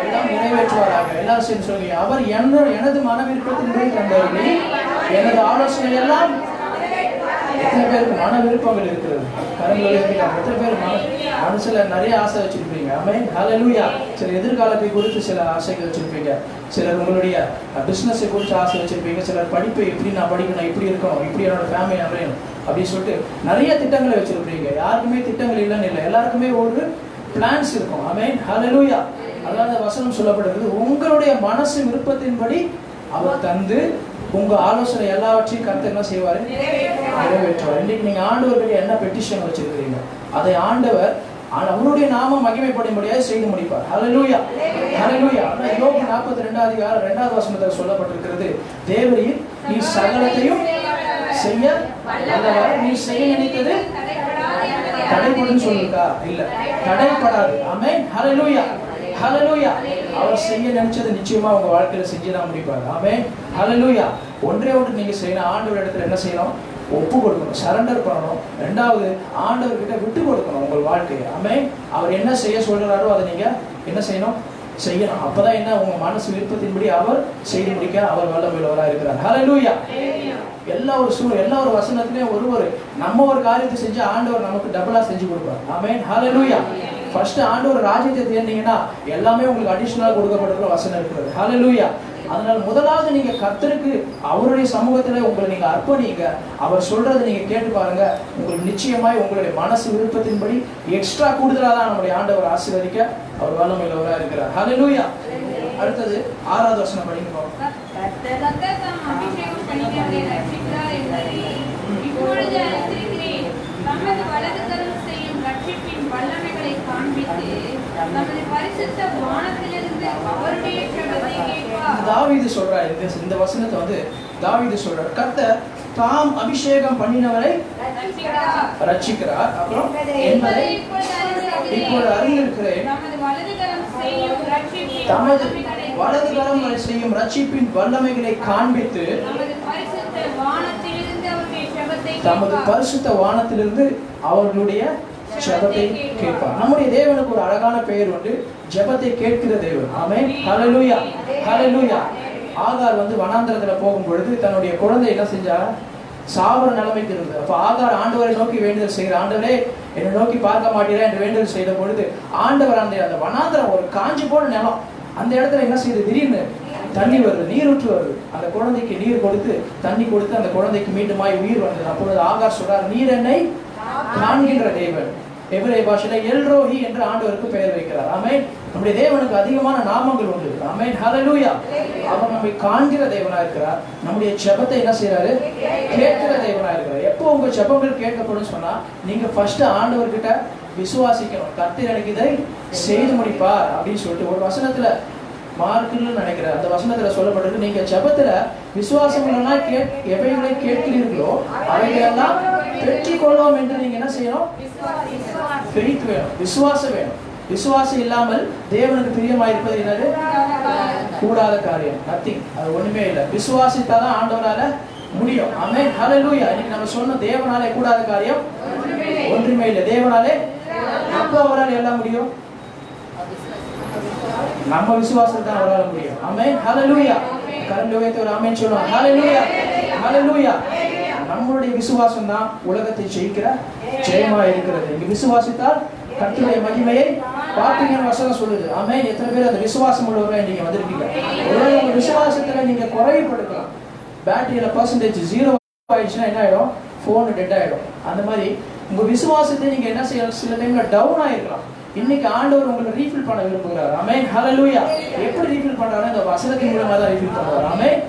எல்லாம் நிறைவேற்றுவாராக. எல்லாரும் சேர்ந்து சொல்லுங்க, அவர் எனது மன விருப்பத்தின்படி தந்தருளி எனது ஆலோசனை எல்லாம். எத்தனை பேருக்கு மன விருப்பங்கள் இருக்கிறது? கரங்கள் இருக்கிறாங்க. எத்தனை பேர் மனசுல நிறைய ஆசை வச்சிருப்பீங்க? ஆமென். ஹல்லேலூயா. சில எதிர்காலத்தை குறித்து சில ஆசைகள் வச்சிருப்பீங்க. சிலர் உங்களுடைய பிஸ்னஸை குறித்து ஆசை வச்சிருப்பீங்க. சிலர் படிப்பை எப்படி நான் படிக்கணும், இப்படி இருக்கணும், இப்படி என்னோட ஃபேமிலி அமையணும் அப்படின்னு சொல்லிட்டு நிறைய திட்டங்களை வச்சிருப்பீங்க. யாருக்குமே திட்டங்கள் இல்லைன்னு இல்லை, எல்லாருக்குமே ஒரு பிளான்ஸ் இருக்கும். ஆமென், ஹல்லேலூயா. அதனால வசனம் சொல்லப்படுகிறது, உங்களுடைய மனசு விருப்பத்தின்படி அவர் தந்து உங்க ஆலோசனை எல்லாவற்றையும் கர்த்தர் என்ன செய்வாரு? நிறைவேற்றுவார். இன்னைக்கு நீங்க ஆண்டவர்கிட்ட என்ன பெட்டிஷன் வச்சிருக்கிறீங்க, அதை ஆண்டவர் அவருடைய நாம மகிமைப்படும்படியாக செய்து முடிப்பார். ஹல்லேலூயா, ஹல்லேலூயா. யோபு 42 அதிகாரம் 2வது வசனத்தில் சொல்லப்பட்டிருக்கிறது, தேவரீர் நீ சகலத்தையும் செய்ய வல்லவர், நீ செய்ய நினைத்தது தடைபடும் சொல்லிருக்கா? இல்ல, தடைப்படாது. ஆமென், ஹல்லேலூயா, ஹல்லேலூயா. அவர் செய்ய நினைச்சது நிச்சயமா உங்க வாழ்க்கையில செஞ்சுதான் முடிப்பார். ஆமென், ஹல்லேலூயா. ஒன்றே ஒன்று நீங்க செய்யணும், ஆண்டவர் இடத்துல என்ன செய்யணும்? ஒப்பு கொடுக்கணும், சரண்டர் பண்ணணும். ரெண்டாவது, ஆண்டவர்கிட்ட விட்டு கொடுக்கணும் உங்கள் வாழ்க்கையை. ஆமென். அவர் என்ன செய்ய சொல்றாரோ அதை நீங்க என்ன செய்யணும்? செய்யணும். அப்பதான் என்ன, உங்க மனசு விருப்பத்தின்படி அவர் செய்து முடிக்க அவர் வல்லமையுள்ளவராக இருக்கிறார். ஹல்லேலூயா. எல்லா ஒரு வசனத்திலையும் ஒரு நம்ம ஒரு காரியத்தை செஞ்சு ஆண்டவர் நமக்கு டபுளா செஞ்சு கொடுப்பார். ஆமென், ஹல்லேலூயா. ஃபர்ஸ்ட் ஆண்டவர் ராஜ்யத்தை தேடினீங்கன்னா எல்லாமே உங்களுக்கு அடிஷனலா கொடுக்கப்பட்டிருக்கிற வசனம் இருக்கிறது. ஹல்லேலூயா. அதனால முதலாவது நீங்க கர்த்தருக்கு அவருடைய சமூகத்துல உங்களை நீங்க அர்ப்பணிங்க. அவர் சொல்றதை நீங்க கேட்டு பாருங்க, உங்களுக்கு நிச்சயமாய் உங்களுடைய மனசு விருப்பத்தின்படி எக்ஸ்ட்ரா கூடுதலா தான் நம்முடைய ஆண்டவர் ஆசீர்வதிக்க அவர் வல்லமையுள்ளவராக இருக்கிறார். ஹல்லேலூயா. அடுத்தது 6வது வசனம் படிங்க. தாவீது சொல்றார், இந்த வசனத்தை வந்து தாவீது சொல்றார், கர்த்தர் தாம் அபிஷேகம் பண்ணினவரை ரட்சிக்கிறார். அப்புறம் என்பதை இப்போது அறிந்திருக்கிறேன், தமது வலதுகரம் செய்யும் ரட்சிப்பின் வல்லமைகளை காண்பித்து தமது பரிசுத்த வானத்திலிருந்து அவர்களுடைய ஜெபத்தை கேட்பார். நம்முடைய தேவனுக்கு ஒரு அழகான பெயர் உண்டு, ஜெபத்தை கேட்கிற தேவன். ஆமென், ஹல்லேலூயா, ஹல்லேலூயா. ஆகார் வந்து வனாந்தரத்துல போகும் பொழுது தன்னுடைய குழந்தை என்ன செஞ்சாங்க? சாவர நிலைமைக்கு இருந்தது. அப்ப ஆகார் ஆண்டவரை நோக்கி வேண்டுதல் செய்கிற, ஆண்டவரே என்னை நோக்கி பார்க்க மாட்டீரா என்று வேண்டுதல் செய்த பொழுது ஆண்டவர் அந்த வனாந்தரம் ஒரு காஞ்சி போன நிலம், அந்த இடத்துல என்ன செய்யுது? திடீர்னு தண்ணி வருது, நீரூற்று வருது. அந்த குழந்தைக்கு நீர் கொடுத்து தண்ணி கொடுத்து அந்த குழந்தைக்கு மீண்டுமாய் உயிர் வந்தது. அப்பொழுது ஆகார் சொல்றார், நீர் என்னை காண்கின்ற தேவன். எபிரேய பாஷையில எல்ரோஹி என்று ஆண்டவருக்கு பெயர் வைக்கிறார். ஆமென். நம்முடைய தேவனுக்கு அதிகமான நாமங்கள் உண்டு. ஆமென், ஹல்லேலூயா. அவர் நம்மை காண்கிற தேவனா இருக்கிறார். நம்முடைய ஜெபத்தை என்ன செய்யறாரு? கேட்கிற தேவனா இருக்கிறார். எப்போ உங்க ஜெபங்கள் கேட்கப்படும் சொன்னா, நீங்க ஃபர்ஸ்ட் ஆண்டவர்கிட்ட விசுவாசிக்கணும், கர்த்தர் எனக்கு இதை செய்து முடிப்பார் அப்படின்னு சொல்லிட்டு. ஒரு வசனத்துல மார்க்குன்னு நினைக்கிறேன், அந்த வசனத்துல சொல்லப்பட்டிருக்கு, நீங்க ஜெபத்துல விசுவாசம் இல்லைன்னா எவைகளை கேட்கிறீர்களோ அவைகளெல்லாம் பெற்றுக் கொள்வோம் என்று நீங்க என்ன செய்யணும்? ஃபெய்த் வேணும், விசுவாசம் வேணும். விசுவாசம் இல்லாமல் தேவனுக்கு பிரியமாயிருப்பது என்னது? கூடாத காரியம், நத்திங். அது ஒண்ணுமே இல்லை. விசுவாசித்தாதான் ஆண்டவரால முடியும். ஆமென், ஹல்லேலூயா. இன்னைக்கு நம்ம சொன்ன தேவனாலே கூடாத காரியம் ஒன்றுமே இல்லை. தேவனாலே எப்போ அவரால் எல்லாம் முடியும்? நம்ம விசுவாசத்தை அவரால் முடியும். ஆமென், ஹல்லேலூயா. கரண்ட் உயர்த்தி ஒரு ஆமென் சொல்லுவோம். ஹல்லேலூயா, ஹல்லேலூயா. நம்மளுடைய விசுவாசம் தான் உலகத்தை ஜெயிக்கிற ஜெயமா இருக்கிறது. இங்க விசுவாசித்தால் கர்த்தருடைய மகிமையை பார்ப்பீங்கன்னு வசனம் சொல்லுது. ஆமென். எத்தனை பேர் அந்த விசுவாசம் உள்ளவர்களா நீங்க வந்திருக்கீங்க? ஒருவேளை உங்க விசுவாசத்துல நீங்க குறைவுபடுத்தலாம். பேட்டரியில பர்சன்டேஜ் 0 ஆயிடுச்சுன்னா என்ன ஆயிடும்? போன் டெட் ஆயிடும். அந்த மாதிரி உங்க விசுவாசத்தை நீங்க என்ன செய்யலாம்? சில டைம்ல டவுன் ஆயிருக்கலாம். இன்னைக்கு ஆண்டவர் உங்களை ரீஃபில் பண்ண விரும்புகிறார். ஆமென், ஹல்லேலூயா. எப்படி ரீஃபில் பண்றாரு? இந்த வசனத்தின் மூலமா தான் ரீஃபில் பண்றாரு. ஆமென்,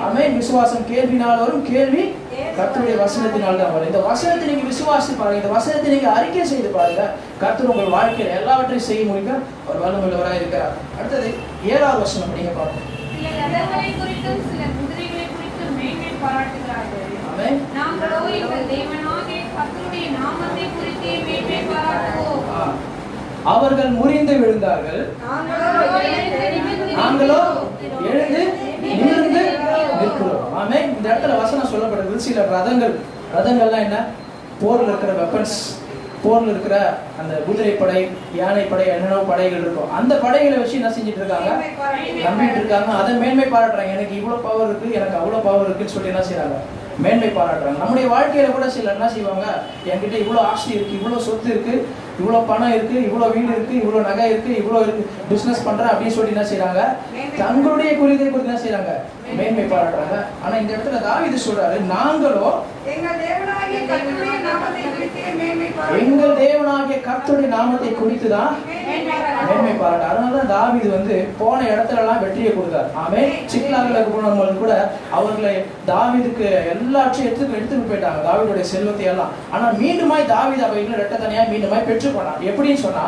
ஆமென். விசுவாசம் கேள்வினால் வரும், கேள்வி கர்த்தருடைய வசனத்தினால் தான் வரும். இந்த வசனத்தை நீங்க விசுவாசி பாருங்க, இந்த வசனத்தை நீங்க அறிக்கை செய்து பாருங்க, கர்த்தர் உங்கள் வாழ்க்கையில எல்லாவற்றையும் செய்ய முடியும். அவர் வல்லமையுள்ளவராக இருக்கிறார். அடுத்தது 7வது வசனம் நீங்க பாருங்க. அவர்கள் முறிந்து விழுந்தார்கள், நாங்களோ எழுந்து நிமிர்ந்து நிற்கிறோம். ஆமென். இந்த இடத்துல வசனம் சொல்லப்படுது, சில ரதங்கள்லாம் என்ன? போர்ல இருக்கிற வெப்பன்ஸ், போர்ல இருக்கிற அந்த குதிரைப்படை, யானைப்படை, என்னென்ன படைகள் இருக்கும், அந்த படைகளை வச்சு என்ன செஞ்சுட்டு இருக்காங்க? நம்பிட்டு இருக்காங்க. அதை மேன்மை பாராட்டுறாங்க. எனக்கு இவ்வளவு பவர் இருக்கு, எனக்கு அவ்வளவு பவர் இருக்குன்னு சொல்லி என்ன செய்யறாங்க? மேன்மை பாராட்டுறாங்க. நம்முடைய வாழ்க்கையில கூட சிலர் என்ன செய்வாங்க? என்கிட்ட இவ்வளவு ஆஸ்தி இருக்கு, இவ்வளவு சொத்து இருக்கு, இவ்வளோ பணம் இருக்கு, இவ்வளோ வீடு இருக்கு, இவ்வளோ நகை இருக்கு, இவ்வளோ இருக்கு, பிசினஸ் பண்றேன் அப்படின்னு சொல்லி என்ன செய்யறாங்க, தங்களுடைய குறித்தை குறித்து என்ன செய்யறாங்க, மேன்மை பாராட்டுறாங்க. ஆனா இந்த இடத்துல தாவீது சொல்றாரு, நாங்களோ எங்கள் தேவனாகிய கர்த்தருடைய நாமத்தை குறித்து தான் மேன்மை பாராட்டு. அதனாலதான் தாவீது வந்து போன இடத்துல எல்லாம் வெற்றியை கொடுத்தார். ஆமே, சிக்லாகில் போனவங்க கூட அவர்களை தாவீதுக்கு எல்லாத்தையும் எடுத்துட்டு போயிட்டாங்க, தாவீதுடைய செல்வத்தை எல்லாம். ஆனா மீண்டுமாய் தாவீது அவைகளை ரெட்டத்தனையா மீண்டுமாய் பெற்று போனார். எப்படின்னு சொன்னா,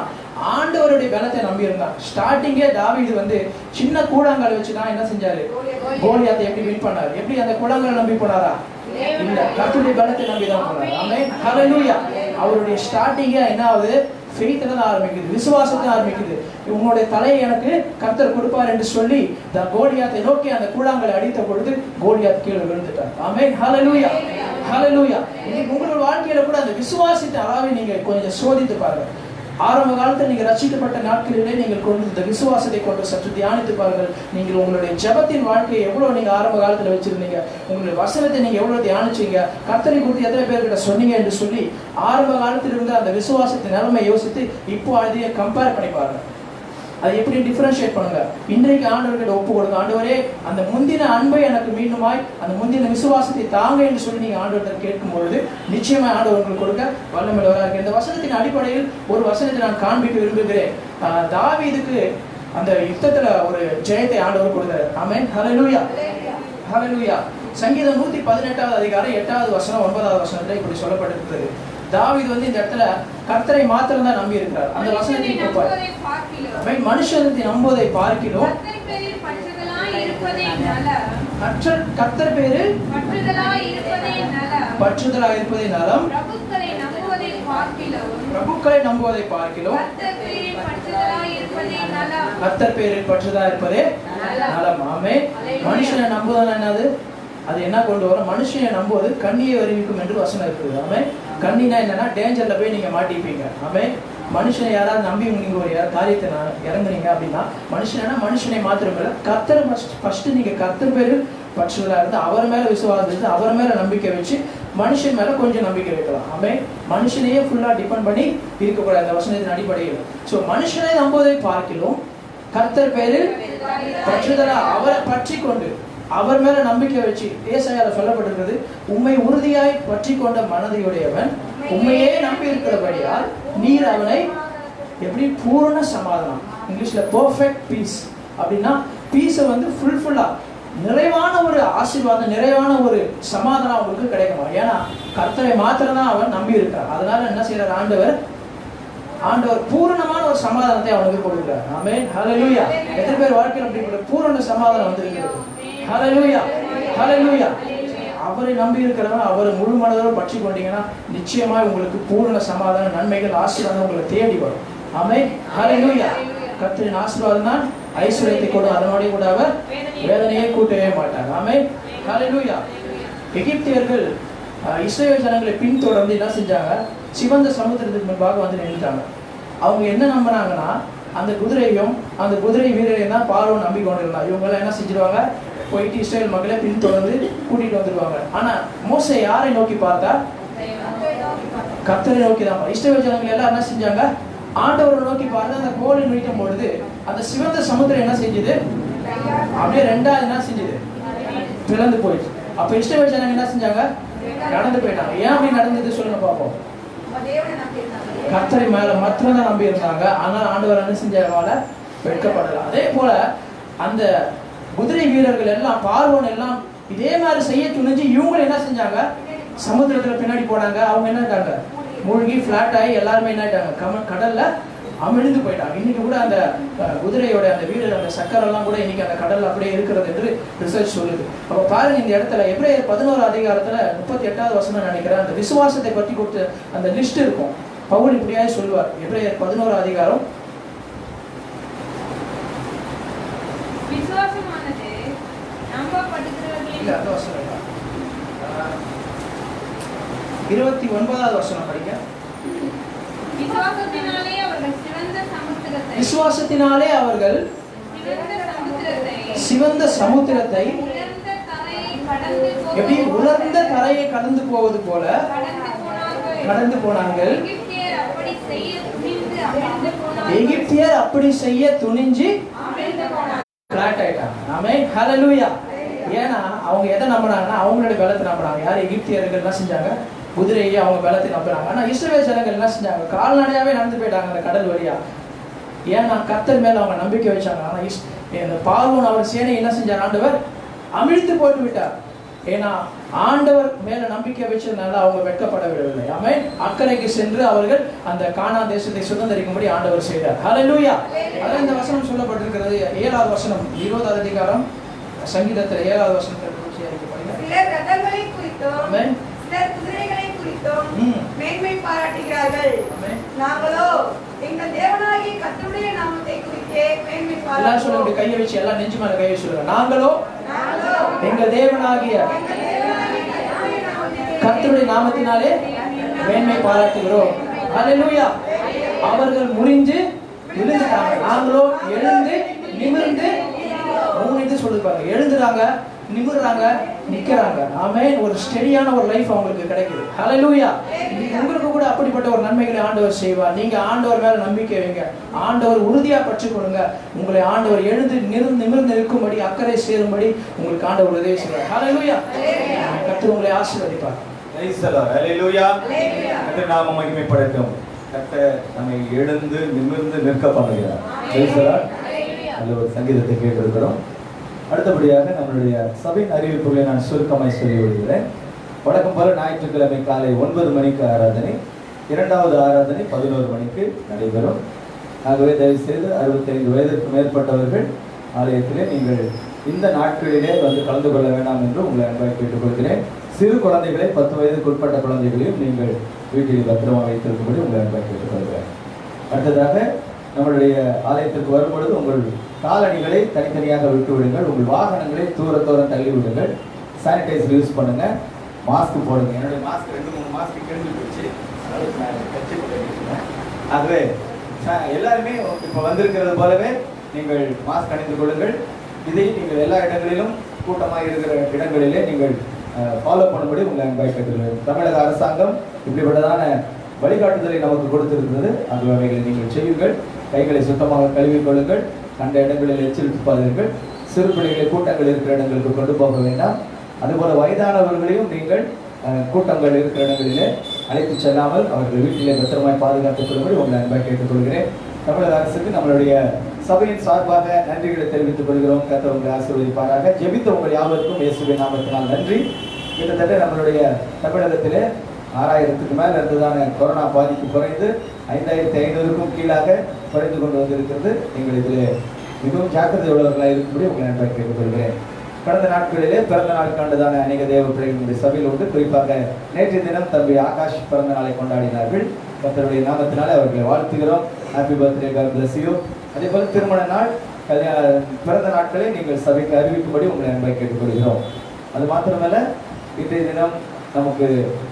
ஆண்டவருடைய பலத்தை நம்பி இருந்தார். ஸ்டார்டிங்கே தாவீது வந்து சின்ன கூழாங்கல் வச்சுதான் என்ன செஞ்சாரு, கோலியாத்தை எப்படி வின் பண்ணாரு. எப்படி அந்த கூழாங்கல் நம்பி போனாரா, இல்ல, கர்த்தருடைய பலத்தை நம்பி தான் போனாரு. ஆமென், ஹல்லேலூயா. அவருடைய ஸ்டார்டிங்கே என்ன ஆகுது, ஃபெய்த்ல தான் ஆரம்பிக்குது, விசுவாசத்தை ஆரம்பிக்குது. உங்களுடைய தலையை எனக்கு கர்த்தர் கொடுப்பார் என்று சொல்லி கோலியாத்தை நோக்கி அந்த கூழாங்கலை அடித்த பொழுது கோலியாத் கீழே விழுந்துட்டார். ஆமென், ஹல்லேலூயா, ஹல்லேலூயா. உங்களோட வாழ்க்கையில கூட அந்த விசுவாசத்தை அளவை நீங்க கொஞ்சம் சோதித்து பாருங்க. ஆரம்ப காலத்தில் நீங்கள் ரட்சிக்கப்பட்ட நாட்களிலே நீங்கள் கொண்டு இந்த விசுவாசத்தை கொண்டு சற்று தியானித்து பாருங்கள். நீங்கள் உங்களுடைய ஜெபத்தின் வாழ்க்கையை எவ்வளவு நீங்க ஆரம்ப காலத்தில் வச்சிருந்தீங்க, உங்களுடைய வசனத்தை நீங்க எவ்வளவு தியானிச்சீங்க, கர்த்தரை குறித்து எத்தனை பேர்கிட்ட சொன்னீங்க என்று சொல்லி ஆரம்ப காலத்தில் இருந்த அந்த விசுவாசத்தின் நிலைமை யோசித்து இப்போ அதையே கம்பேர் பண்ணி பாருங்க. அதை எப்படி டிஃபரன்ஷியேட் பண்ணுங்க. இன்றைக்கு ஆண்டவர்கிட்ட ஒப்பு கொடுங்க. ஆண்டவரே, அந்த முந்தின அன்பை எனக்கு மீண்டுமாய், அந்த முந்தின விசுவாசத்தை தாங்க என்று சொல்லி நீங்க ஆண்டவர்கிட்ட கேட்கும் பொழுது நிச்சயமா ஆண்டவர்கள் கொடுக்க வல்லமையுள்ளவராக. இந்த வசனத்தின் அடிப்படையில் ஒரு வசனத்தை நான் காண்பிக்க விரும்புகிறேன். தாவீதுக்கு அந்த யுத்தத்துல ஒரு ஜெயத்தை ஆண்டவர் கொடுத்தார். ஆமென், ஹல்லேலூயா, ஹல்லேலூயா. சங்கீதம் 118வது அதிகாரம் 8வது வசனம் 9வது வசனத்துல இப்படி சொல்லப்பட்டிருக்கிறது. தாவீது வந்து இந்த இடத்துல கர்த்தரை மாத்திரம் தான் நம்பி இருக்கிறார். அந்த வசனத்தை மனுஷனை நம்புவதை பார்க்கிலும் கர்த்தர் பேரில் பற்றுதலா இருப்பதே நலம், பிரபுக்களை நம்புவதை பார்க்கிலும் கர்த்தர் பேரில் பற்றுதலா இருப்பதே நலம். ஆமென். மனுஷனை நம்புவதா என்னது, அது என்ன கொண்டு வரும், மனுஷனை நம்புவது கண்ணியை அறிவிக்கும் என்று வசனம் இருக்குது. ஆமென். கண்ணினா என்னன்னா, டேஞ்சர்ல போய் நீங்க மாட்டிப்பீங்க. ஆமென். மனுஷனை யாராவது நம்பி நீங்க ஒரு காரியத்தை இறங்குறீங்க அப்படின்னா, மனுஷனை மாத்திரம் இல்ல, கர்த்தர் ஃபர்ஸ்ட் நீங்க கர்த்தர் பேரு பற்றுதலா இருந்து அவர் மேல விசுவாசம் இருந்து அவர் மேல நம்பிக்கை வச்சு மனுஷன் மேல கொஞ்சம் நம்பிக்கை வைக்கலாம். ஆமென். மனுஷனையே ஃபுல்லா டிபெண்ட் பண்ணி இருக்கக்கூடாது அந்த வசனத்தின் அடிப்படையில். சோ மனுஷனை நம்புவதை பார்க்கிலும் கர்த்தர் பேரு பற்றுதலா அவரை பற்றி கொண்டு அவர் மேல நம்பிக்கை வச்சு, ஏசாயால சொல்லப்பட்டிருக்கிறது, உம்மை உறுதியாய் பற்றி கொண்ட மனதையுடையவன் உண்மையே நம்பி இருக்கிறபடியால் நீர் அவனை எப்படி பூரண சமாதானம், இங்கிலீஷ்ல பெர்ஃபெக்ட் பீஸ் அப்படின்னா, பீஸை வந்து ஃபுல்லா நிறைவான ஒரு ஆசீர்வாதம், நிறைவான ஒரு சமாதானம் அவங்களுக்கு கிடைக்குமா. ஏன்னா கர்த்தரை மாத்திரம் தான் அவன் நம்பி இருக்கான். அதனால என்ன செய்யறார், ஆண்டவர் பூரணமான ஒரு சமாதானத்தை அவனுக்கு கொடுக்கிறார். ஆமென், ஹல்லேலூயா. எத்தனை பேர் வாழ்க்கையில் அப்படி பூரண சமாதானம் வந்திருக்கிறது. ஹல்லேலூயா, ஹல்லேலூயா. அவரை நம்பி இருக்கிறவங்க அவரை முழு மனதோடு பற்றி கொண்டீங்கன்னா நிச்சயமா உங்களுக்கு பூரண சமாதான நன்மைகள் ஆசீர்வாதம் உங்களை தேடி வரும். ஆமென், ஹல்லேலூயா. கர்த்தரின் ஆசீர்வாதம் தான் ஐஸ்வர்யத்தை கொண்டு அதனோட கூட அவர் வேதனையை கூட்டவே மாட்டார். ஆமென், ஹல்லேலூயா. எகிப்தியர்கள் இஸ்ரவேல் ஜனங்களை பின்தொடர்ந்து என்ன செஞ்சாங்க, சிவந்த சமுத்திரத்துக்கு முன்பாக வந்து நின்றுட்டாங்க. அவங்க என்ன நம்பினாங்கன்னா, அந்த குதிரையும் அந்த குதிரை வீரரையும் தான் பார்வோன் நம்பி கொண்டிருந்தாங்க. இவங்க என்ன செஞ்சிருவாங்க, போயிட்டு இஸ்ரவேல் மக்களை பின்தொடர்ந்து கூட்டிட்டு வந்துருவாங்க. ஆனா மோசே யாரை நோக்கி பார்த்தா, கர்த்தரை நோக்கி தான். இஸ்ரவேல் ஜனங்கள் எல்லாம் என்ன செஞ்சாங்க, ஆண்டவரை நோக்கி பார்த்து அந்த கோலை நுழைக்கும் பொழுது அந்த சிவந்த சமுத்திரம் என்ன செஞ்சது, அப்படியே ரெண்டாவது என்ன செஞ்சது, பிளந்து போயிடுச்சு. அப்ப இஸ்ரவேல் ஜனங்கள் என்ன செஞ்சாங்க, நடந்து போயிட்டாங்க. ஏன் அப்படி நடந்தது சொல்லுங்க பாப்போம். கர்த்தரை மேல மாத்திரம் தான் நம்பி இருந்தாங்க. ஆனால் ஆண்டவர் என்ன செஞ்சவால வெட்கப்படல. அதே போல அந்த குதிரை வீரர்கள் எல்லாம் பார்வோன் எல்லாம் இதே மாதிரி செய்ய துணிஞ்சு இவங்களும் என்ன செஞ்சாங்க, சமுத்திரத்துல பின்னாடி போனாங்க. அவங்க என்ன ஆயிட்டாங்க, மூழ்கி பிளாட் ஆகி எல்லாருமே என்ன ஆயிட்டாங்க, கடல்ல அமிழ்ந்து போயிட்டாங்க. இன்னைக்கு கூட அந்த குதிரையோட அந்த வீரர் அந்த சக்கரம் எல்லாம் கூட இன்னைக்கு அந்த கடல்ல அப்படியே இருக்கிறது என்று ரிசர்ச் சொல்லுது. அப்ப பாருங்க, இந்த இடத்துல எபிரேயர் 11 அதிகாரத்துல 38வது வசனம் நினைக்கிறேன், அந்த விசுவாசத்தை பற்றி கொடுத்த அந்த லிஸ்ட் இருக்கும். பவுல் இப்படியா சொல்லுவார். எபிரேயர் 11 அதிகாரம் விசுவாசமானது நம்பப்படுகிறவர்களின் 29வது வசனம் படிங்க. விசுவாசத்தினாலே அவர்கள் விசுவாசத்தினாலே அவர்கள் சிவந்த சமுத்திரத்தை எப்படி உலர்ந்த கரையை கடந்து போவது போல கடந்து போனார்கள். எகிப்தியர் அப்படி செய்ய துணிஞ்சு பிளாட் ஆயிட்டாங்க. ஆமென், ஹல்லேலூயா. ஏன்னா அவங்க எதை நம்பினாங்கன்னா அவங்களுடைய பலத்தை நம்பினாங்க. யார்? எகிப்தியர்கள் என்ன செஞ்சாங்க? குதிரையை அவங்க பலத்தை நம்பினாங்க. ஆனா இஸ்ரவேல் ஜனங்கள் என்ன செஞ்சாங்க? கால்நடையாவே நடந்து போயிட்டாங்க அந்த கடல் வழியா. ஏன்னா கர்த்தர் மேல அவங்க நம்பிக்கை வச்சாங்க. ஆனா இந்த பார்வோன் அவர் சேனை என்ன செஞ்சார்? ஆண்டவர் அமிழ்த்து போட்டு விட்டார். ஏன்னா ஆண்டவர் மேல நம்பிக்கை வச்சதுனால அவங்க வெட்கப்பட விடவில்லை. ஆமென். அக்கறைக்கு சென்று அவர்கள் அந்த கானான் தேசத்தை சுதந்திரிக்கும்படி ஆண்டவர் செய்தார். ஹல்லேலூயா. அதான் இந்த வசனம் சொல்லப்பட்டிருக்கிறது. 7வது வசனம் 20வது அதிகாரம் சங்கீதத்தில் 7வது வசனத்தில் சிலர் ரதங்களை குறித்தோம், ஆமென், சிலர் குதிரைகளை குறித்தோம் மேன்மை பாராட்டுகிறார்கள். நாங்களோ எங்கள் தேவனாகிய கர்த்தருடைய நாமத்தை குறித்தே மேன்மை எல்லாம் பாராட்டுகிறோம். சொல்லுங்க, கையை வச்சு எல்லாம் நெஞ்சு மேல கையை சொல்லுங்க. நாங்களோ எங்கள் தேவனாகிய கர்த்தருடைய நாமத்தினாலே மேன்மை பாராட்டுகிறோம். ஹல்லேலூயா. அவர்கள் முறிஞ்சு விழுந்துட்டாங்க, நாங்களோ எழுந்து நிமிர்ந்து. 3 இது சொல்லிருப்பாங்க. எழுந்துறாங்க, நிமிர்றாங்க, நிக்கிறாங்க. ஆமென். ஒரு ஸ்டெடியான ஒரு லைஃப் அவங்களுக்கு கிடைக்குது. ஹல்லேலூயா. உங்களுக்கு கூட அப்படிப்பட்ட ஒரு நன்மைகளை ஆண்டவர் செய்வார். நீங்க ஆண்டவர் மேல நம்பிக்கை வைங்க, ஆண்டவர் உறுதியா பற்றிக்கொள்ளுங்க. உங்களை ஆண்டவர் எழுந்து நிமிர்ந்து நிற்கும்படி, அக்கறை சேரும்படி உங்களுக்கு ஆண்டவர் உதவி செய்வார். ஹல்லேலூயா. கர்த்தர் உங்களை ஆசீர்வதிப்பார். Praise the lord. ஹல்லேலூயா. கர்த்தர் நாமம் மகிமைப்படட்டும். கர்த்தர் நம்மை எழுந்து நிமிர்ந்து நிற்க பண்ணுகிறார். Praise the lord. நல்ல ஒரு சங்கீதத்தை கேட்டிருக்கிறோம். அடுத்தபடியாக நம்மளுடைய சபையின் அறிவிப்புகளை நான் சுருக்கமாய் சொல்லி விடுகிறேன். வழக்கம் போல ஞாயிற்றுக்கிழமை காலை 9 மணிக்கு ஆராதனை, 2வது ஆராதனை 11 மணிக்கு நடைபெறும். ஆகவே தயவு செய்து 65 வயதிற்கு மேற்பட்டவர்கள் ஆலயத்திலே நீங்கள் இந்த நாட்களிலே வந்து கலந்து கொள்ள வேண்டாம் என்று உங்களை அன்பாய் கேட்டுக்கொள்கிறேன். சிறு குழந்தைகளை 10 வயதுக்கு உட்பட்ட குழந்தைகளையும் நீங்கள் வீட்டில் பத்திரமாக வைத்திருக்கும்படி உங்களை அன்பாய் கேட்டுக்கொள்கிறேன். அடுத்ததாக நம்மளுடைய ஆலயத்திற்கு வரும்பொழுது உங்கள் காலணிகளை தனித்தனியாக விட்டு விடுங்கள். உங்கள் வாகனங்களை தூரம் தள்ளி விடுங்கள். சானிடைசர் யூஸ் பண்ணுங்க, மாஸ்க் போடுங்க. என்னுடைய மாஸ்க் 2-3 மாஸ்க் கிழிஞ்சு போச்சு, ஆகவே எல்லாருமே இப்போ வந்திருக்கிறது போலவே நீங்கள் மாஸ்க் அணிந்து கொள்ளுங்கள். இதை நீங்கள் எல்லா இடங்களிலும் கூட்டமாக இருக்கிற இடங்களிலே நீங்கள் ஃபாலோ பண்ணும்படி உங்களை அன்பாய் கேட்டுள்ளேன். தமிழக அரசாங்கம் இப்படிப்பட்டதான வழிகாட்டுதலை நமக்கு கொடுத்திருக்கிறது. அந்த வகைகளை நீங்கள் செய்யுங்கள். கைகளை சுத்தமாக கழுவிக் கொள்ளுங்கள். கண்ட இடங்களில் எச்சில் துப்பாதீர்கள். சிறு பிள்ளைகளை கூட்டங்கள் இருக்கிற இடங்களுக்கு கொண்டு போக வேண்டாம். அதுபோல வயதானவர்களையும் நீங்கள் கூட்டங்கள் இருக்கிற இடங்களிலே அழைத்து செல்லாமல் அவர்கள் வீட்டிலே பத்திரமாய் பாதுகாத்துக் கொள்ளும்படி உங்களை அன்பாய் கேட்டுக்கொள்கிறேன். தமிழக அரசுக்கு நம்மளுடைய சபையின் சார்பாக நன்றிகளை தெரிவித்துக் கொள்கிறோம். கர்த்தர் உங்களை ஆசீர்வதிப்பாராக. ஜெபித்த உங்கள் யாவருக்கும் இயேசுவின் நாமத்தினால் நன்றி. கிட்டத்தட்ட நம்மளுடைய தமிழகத்திலே 6000க்கு மேல் இருந்ததான கொரோனா பாதிப்பு குறைந்து 5500க்கும் கீழாக குறைந்து கொண்டு வந்திருக்கிறது. நீங்கள் இதில் மிகவும் ஜாக்கிரதை உள்ளவர்களாக இருக்கும்படி உங்களை நன்றாக கேட்டுக்கொள்கிறேன். கடந்த நாட்களிலே பிறந்த நாள் காண்டதான அநேக தேவ பிள்ளைகளுடைய சபையில் உண்டு. குறிப்பாக நேற்றைய தினம் தம்பி ஆகாஷ் பிறந்த நாளை கொண்டாடினார்கள். கர்த்தருடைய நாமத்தினாலே அவர்களை வாழ்த்துகிறோம். Happy birthday, God bless you. அதே போல திருமண நாள், பிறந்த நாட்களை நீங்கள் சபைக்கு அறிவிக்கும்படி உங்களை நன்றாக கேட்டுக்கொள்கிறோம். அது மாத்திரமல்ல, இன்றைய தினம் நமக்கு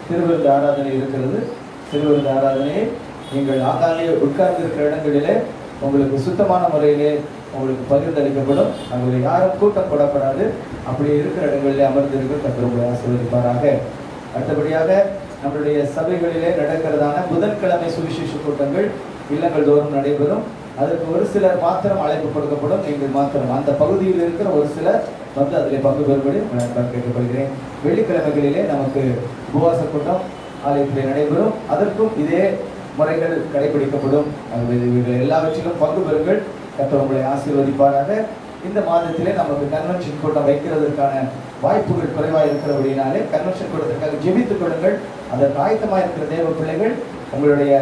திருவிருந்து ஆராதனை இருக்கிறது. திருவிருந்து ஆராதனையை நீங்கள் ஆங்காங்கே உட்கார்ந்து இருக்கிற இடங்களிலே உங்களுக்கு சுத்தமான முறையிலே உங்களுக்கு பகிர்ந்தளிக்கப்படும். அங்கே யாரும் கூட்டம் போடப்படாது. அப்படி இருக்கிற இடங்களிலே அமர்ந்திருக்கிற கர்த்தர் உங்களை ஆசீர்வதிப்பாராக. அடுத்தபடியாக நம்மளுடைய சபைகளிலே நடக்கிறதான புதன்கிழமை சுவிசேஷ கூட்டங்கள் இல்லங்கள் தோறும் நடைபெறும். அதற்கு ஒரு சிலர் மாத்திரம் அழைப்பு கொடுக்கப்படும். நீங்கள் மாத்திரம் அந்த பகுதியில் இருக்கிற ஒரு சிலர் வந்து அதில் பங்கு பெறும்படி நான் கேட்டுக்கொள்கிறேன். வெள்ளிக்கிழமைகளிலே நமக்கு உபவாச கூட்டம் ஆலயத்திலே நடைபெறும். அதற்கும் இதே முறைகள் கடைபிடிக்கப்படும். இவர்கள் எல்லாவற்றிலும் பங்கு பெறுங்கள். கர்த்தர் உங்களை ஆசீர்வதிப்பாராக. இந்த மாதத்திலே நமக்கு கன்வென்ஷன் கூட்டம் வைக்கிறதுக்கான வாய்ப்புகள் குறைவாக இருக்கிறபடினாலே கன்வென்ஷன் கூட்டத்திற்காக ஜெபித்துக் கொள்ளுங்கள். அதற்கு ஆயத்தமாக இருக்கிற தேவ பிள்ளைகள் உங்களுடைய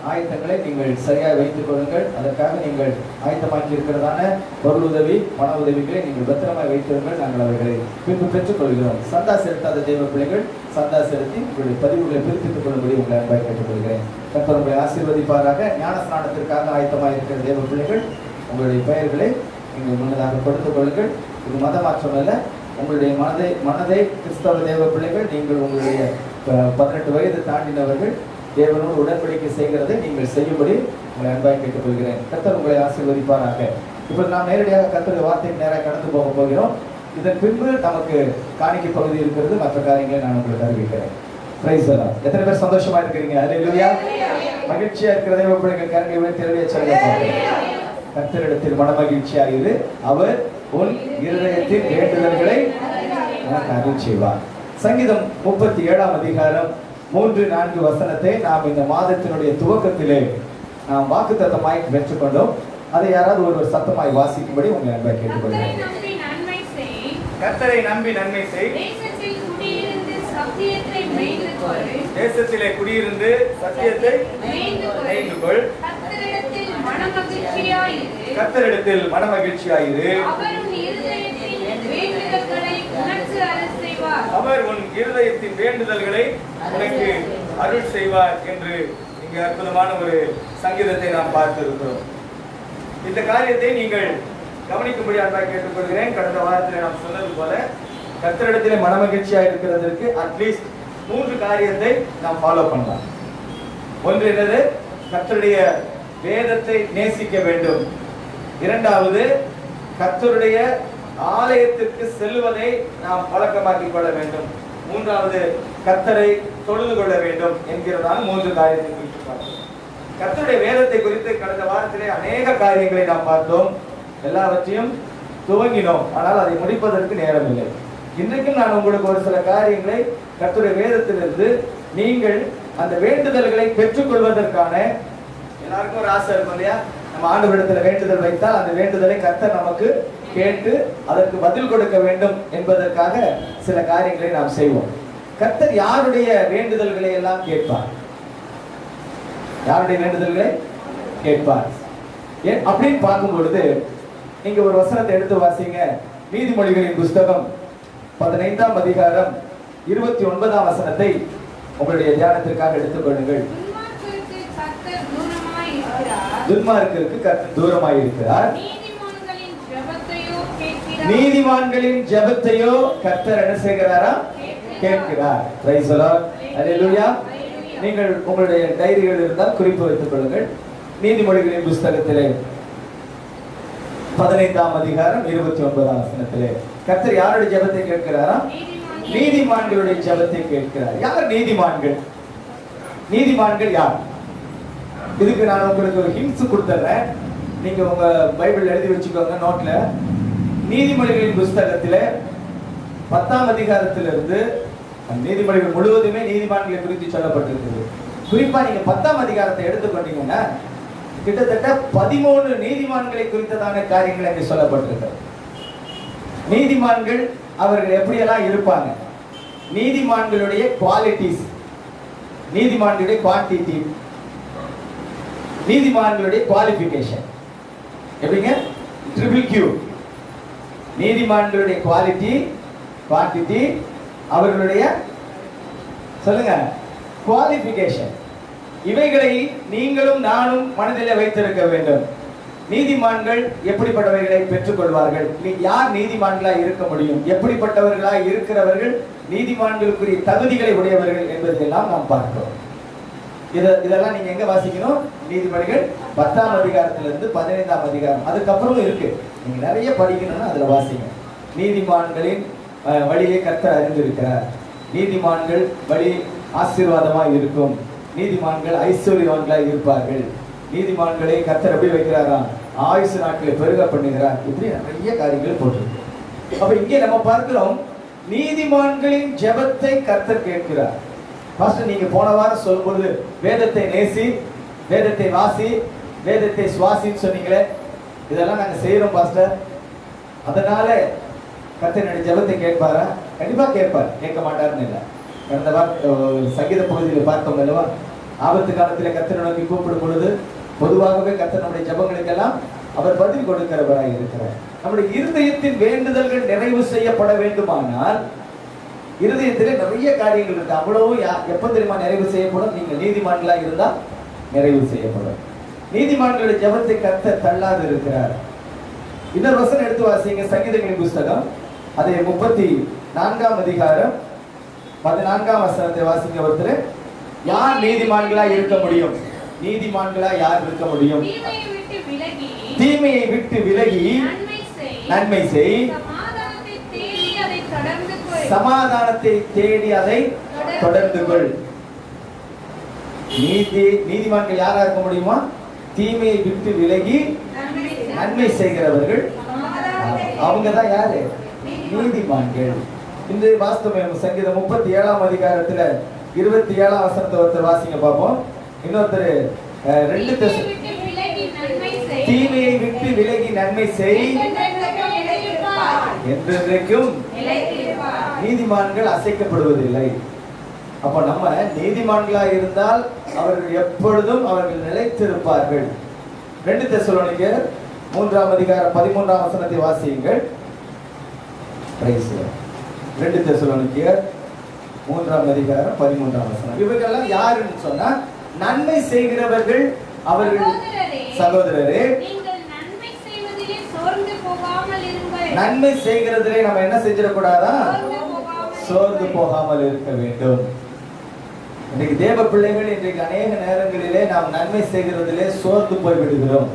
ஆயத்தங்களை நீங்கள் சரியாக வைத்துக் கொள்ளுங்கள். அதற்காக நீங்கள் ஆயத்தமாக்கி இருக்கிறதான பொருள் உதவி, பண உதவிகளை நீங்கள் பத்திரமாக வைத்திருங்கள். நாங்கள் அவர்களை பின்பு பெற்றுக் கொள்கிறோம். சந்தா செலுத்தாத தேவ பிள்ளைகள் சந்தா செலுத்தி உங்களுடைய பதிவுகளை பிரித்துக் கொள்ளும்படி உங்களை அன்பாய் கேட்டுக்கொள்கிறேன். கர்த்தர் உங்களை ஆசீர்வதிப்பாராக. ஞான ஸ்நானத்திற்காக ஆயத்தமாக இருக்கிற தேவ பிள்ளைகள் உங்களுடைய பெயர்களை நீங்கள் முன்னதாக கொடுத்துக் கொள்ளுங்கள். இது மத மாற்றம் அல்ல. உங்களுடைய மனதை கிறிஸ்தவ தேவ பிள்ளைகள் நீங்கள் உங்களுடைய 18 வயது தாண்டினவர்கள் தேவனோடு உடன்படிக்கை செய்கிறதை நீங்கள் செய்யும்படி உங்களை அன்பாய் கேட்டுக்கொள்கிறேன். கர்த்தர் உங்களை ஆசீர்வதிப்பாராக. இப்போ நாம் நேரடியாக கர்த்தருடைய வார்த்தைக்கு நேராக கடந்து போக போகிறோம். இதன் பின்பு நமக்கு காணிக்கை பகுதி இருக்கிறது. மற்ற காரியங்களை நான் உங்களுக்கு அறிவிக்கிறேன். பிரைஸ் எல்லாம். எத்தனை பேர் சந்தோஷமா இருக்கிறீங்க? ஹalleluya. மகிழ்ச்சியா இருக்கிற தேவ பிள்ளைகள் கரங்களை உயர்த்தி தெளிவாக சொல்லுங்க. கர்த்தரிடத்தில் மனமகிழ்ச்சியாயிரு, அவர் உன் இருதயத்தின் வேண்டுதல்களை உனக்கு அருள் செய்வார். சங்கீதம் 37ஆம் அதிகாரம் 3-4 வசனத்தை நாம் இந்த மாதத்தினுடைய துவக்கத்திலே நாம் வாக்குத்தத்தமாய் பெற்றுக்கொண்டோம். அதை யாராவது ஒருவர் சத்தமாய் வாசிக்கும்படி உங்களை அன்பை கேட்டுக்கொள்கிறேன். கர்த்தரை நம்பி நன்மை செய், தேசத்திலே குடியிருந்து சத்தியத்தை மேய்ந்து கொள். கர்த்தரிடத்தில் மனமகிழ்ச்சியாயிரு, அவர் உன் இருதயத்தின் வேண்டுதல்களை உனக்கு அருள் செய்வார் என்று இங்கு அற்புதமான ஒரு சங்கீதத்தை நாம் பார்த்திருக்கிறோம். இந்த காரியத்தை நீங்கள் கவனிக்கும்படி அன்பாக கேட்டுக்கொள்கிறேன். கடந்த வாரத்தில் நாம் சொன்னது போல கர்த்தரிடத்திலே மனமகிழ்ச்சியா இருக்கிறதற்கு அட்லீஸ்ட் 3 காரியத்தை நாம் ஃபாலோ பண்ணலாம். ஒன்று என்னது? கர்த்தருடைய வேதத்தை நேசிக்க வேண்டும். இரண்டாவது, கர்த்தருடைய ஆலயத்திற்கு செல்வதை நாம் பழக்கமாக்கிக் கொள்ள வேண்டும். மூன்றாவது, கர்த்தரை தொழுது கொள்ள வேண்டும் என்கிறதான 3 காரியத்தை குறித்து பார்த்தோம். கர்த்தருடைய வேதத்தை குறித்து கடந்த வாரத்திலே அநேக காரியங்களை நாம் பார்த்தோம். எல்லாவற்றையும் துவங்கினோம், ஆனால் அதை முடிப்பதற்கு நேரம் இல்லை. இன்றைக்கும் நான் உங்களுக்கு ஒரு சில காரியங்களை கர்த்தருடைய வேதத்திலிருந்து நீங்கள் அந்த வேண்டுதல்களை பெற்றுக்கொள்வதற்கான, எல்லாருக்கும் ஒரு ஆசை இருக்கும் இல்லையா? நம்ம ஆண்டவரிடத்துல வேண்டுதல் வைத்தால் அந்த வேண்டுதலை கர்த்தர் நமக்கு கேட்டு அதற்கு பதில் கொடுக்க வேண்டும் என்பதற்காக சில காரியங்களை நாம் செய்வோம். கர்த்தர் யாருடைய வேண்டுதல்களை எல்லாம் கேட்பார்? யாருடைய வேண்டுதல்களை கேட்பார் அப்படின்னு பார்க்கும் பொழுது நீங்க ஒரு வசனத்தை எடுத்து வாசிங்க. நீதிமொழிகளின் புஸ்தகம் 15ஆம் அதிகாரம் 29ஆம் வசனத்தை உங்களுடைய தியானத்திற்காக எடுத்துக்கொள்ளுங்கள். துன்மார்க்கருக்கு கர்த்தர் தூரமாய் இருக்கிறார், நீதிமான்களின் ஜெபத்தையோ கர்த்தர் என்ன செய்கிறாரா? கேட்கிறார். Praise the lord. ஹalleluya. நீங்கள் உங்களுடைய டைரிகள் இருந்தால் குறிப்பு வைத்துக் கொள்ளுங்கள். நீதிமொழிகளின் புஸ்தகத்திலே 15ஆம் அதிகாரம் 29ஆம் வசனத்திலே கர்த்தர் யாருடைய ஜெபத்தை கேட்கிறாரா? நீதிமான்களுடைய ஜெபத்தை கேட்கிறார். யார் நீதிமான்கள்? நீதிமான்கள் யார்? இதுக்கு நான் உங்களுக்கு ஒரு ஹிண்ட்ஸ் கொடுத்துறேன். நீங்க உங்க பைபிள் எழுதி வச்சுக்கோங்க நோட்ல. நீதிமொழிகளின் புஸ்தகத்திலே 10ஆம் அதிகாரத்திலிருந்து நீதிமொழிகள் முழுவதுமே நீதிமான்களை குறித்து சொல்லப்பட்டிருக்கிறது. குறிப்பா நீங்க 10ஆம் அதிகாரத்தை எடுத்துக்கொண்டீங்கன்னா கிட்டத்தட்ட 13 நீதிமான்களை குறித்ததான காரியங்கள் அங்கே சொல்லப்பட்டிருக்கிறது. நீதிமான்கள் அவர்கள் எப்படியெல்லாம் இருப்பாங்க, நீதிமான்களுடைய குவாலிட்டிஸ், நீதிமான்களுடைய குவான்டிட்டி, நீதிமான்களுடைய குவாலிஃபிகேஷன் எப்படிங்க? Triple Q. நீதிமான்களுடைய குவாலிட்டி, குவான்டிட்டி, அவர்களுடைய சொல்லுங்க குவாலிஃபிகேஷன். இவைகளை நீங்களும் நானும் மனதிலே வைத்திருக்க வேண்டும். நீதிமான்கள் எப்படிப்பட்டவர்களை பெற்றுக்கொள்வார்கள்? யார் நீதிமான்களா இருக்க முடியும்? எப்படிப்பட்டவர்களா இருக்கிறவர்கள் நீதிமான்களுக்குரிய தகுதிகளை உடையவர்கள் என்பதையெல்லாம் நாம் பார்க்கிறோம். இதெல்லாம் நீங்க எங்க வாசிக்கணும்? நீதிமொழிகள் 10ஆம் அதிகாரத்திலிருந்து 15ஆம் அதிகாரம். அதுக்கப்புறம் இருக்கு, நீங்க நிறைய படிக்கணும்னா அதுல வாசிங்க. நீதிமான்களின் வழியை கர்த்தர் அறிந்திருக்கிறார். நீதிமான்கள் வழி ஆசீர்வாதமாய் இருக்கும். நீதிமான்கள் ஐஸ்வர்யவான்களாய் இருப்பார்கள். நீதிமான்களை கர்த்தர் எப்படி வைக்கிறாரா? ஆயுசு நாட்களை பெருக பண்ணுகிறார். இப்படி நிறைய காரியங்கள் போட்டிருக்கு. அப்ப இங்கே நம்ம பார்க்கிறோம், நீதிமான்களின் ஜெபத்தை கர்த்தர் கேட்கிறார். பாஸ்டர், நீங்க போன வாரம் சொல்லும் பொழுது வேதத்தை நேசி, வேதத்தை வாசி, வேதத்தை சுவாசின்னு சொன்னீங்களே, இதெல்லாம் நாங்க செய்யறோம் பாஸ்டர். அதனால கர்த்தர் ஜெபத்தை கேட்பாரா? கண்டிப்பா கேட்பார், கேட்க மாட்டாருன்னு இல்லை. கடந்த வாரம் சங்கீத பகுதியில் பார்த்தோம் அல்லவா? ஆபத்து காலத்தில் கர்த்தரை நோக்கி கூப்பிடும் பொழுது பொதுவாகவே கர்த்தர் நம்முடைய ஜெபங்களுக்கெல்லாம் அவர் பதில் கொடுக்கிறவராய் இருக்கிறார். நம்முடைய இருதயத்தின் வேண்டுதல்கள் நிறைவு செய்யப்பட வேண்டுமானால் இருதயத்திலே நிறைய காரியங்கள் இருக்கு. அவ்வளவு எப்ப தெரியுமா நிறைவு செய்யப்படும்? நீங்க நீதிமான்களா இருந்தா நிறைவு செய்யப்படும். நீதிமான்களுடைய ஜெபத்தை கர்த்தர் தள்ளாது இருக்கிறார். இன்னொரு வசனம் எடுத்து வாசிங்க. சங்கீதங்களின் புஸ்தகம் அதே 34ஆம் அதிகாரம் 14ஆம் வசனத்தை வாசிங்க. ஒருத்தர், யார் நீதிமான்களா இருக்க முடியும்? நீதிமான்களா யார் இருக்க முடியும்? தீமையை விட்டு விலகி நன்மை செய், சமாதானத்தை தேடி அதை தொடர்ந்து கொள். நீதிமான்கள் யாரா இருக்க முடியுமா? தீமையை விட்டு விலகி நன்மை செய்கிறவர்கள். அவங்க தான் யாரு? நீதிமான்கள். இன்று வாஸ்தவம் சங்கீதம் 37ஆம் அதிகாரத்துல 27ஆம் வசனத்தை ஒருத்தர் வாசிங்க பார்ப்போம். இன்னொருத்தர் 2 தீமையை விட்டு விலகி நன்மை செய் என்றென்றைக்கும் நீதிமான்கள் அசைக்கப்படுவதில்லை. அப்ப நம்ம நீதிமான்களா இருந்தால் அவர்கள் எப்பொழுதும் அவர்கள் நிலைத்திருப்பார்கள். 2 தெசலோனிக்கேயர் 3ஆம் அதிகாரம் 13ஆம் வசனத்தை வாசியுங்கள். 2 தெசலோனிக்கேயர் 3ஆம் அதிகாரம் 13ஆம் வசனம். இவர்களெல்லாம் யாருன்னு சொன்னா நன்மை செய்கிறவர்கள். அவர்கள் சகோதரரே, நன்மை செய்கிறதிலே நம்ம என்ன செஞ்சிடக்கூடாதா? சோர்ந்து போகாமல் இருக்க வேண்டும். இன்றைக்கு தேவ பிள்ளைகள் இன்றைக்கு அநேக நேரங்களிலே நாம் நன்மை செய்கிறதிலே சோர்ந்து போய் விடுகிறோம்.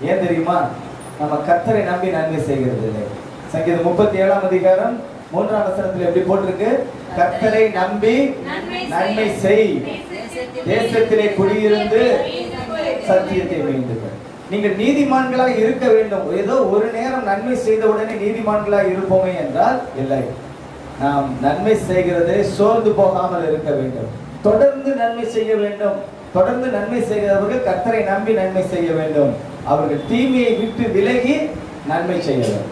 ஏன் தெரியுமா? நம்ம கர்த்தரை நம்பி நன்மை செய்கிறதில்லை. சங்கீதம் 37ஆம் அதிகாரம் 3ஆம் வசனத்தில் எப்படி போட்டிருக்கு? கர்த்தரை நம்பி நன்மை செய், தேசத்திலே குடியிருந்து சத்தியத்தை மேய்ந்துகள். நீங்கள் நீதிமான்களாக இருக்க வேண்டும். ஏதோ ஒரு நேரம் நன்மை செய்த உடனே நீதிமான்களாக இருப்போமே என்றால் இல்லை. நாம் நன்மை செய்கிறதே சோர்ந்து போகாமல் இருக்க வேண்டும். தொடர்ந்து நன்மை செய்ய வேண்டும். தொடர்ந்து நன்மை செய்கிறவர்கள் கர்த்தரை நம்பி நன்மை செய்ய வேண்டும். அவர்கள் தீமையை விட்டு விலகி நன்மை செய்ய வேண்டும்.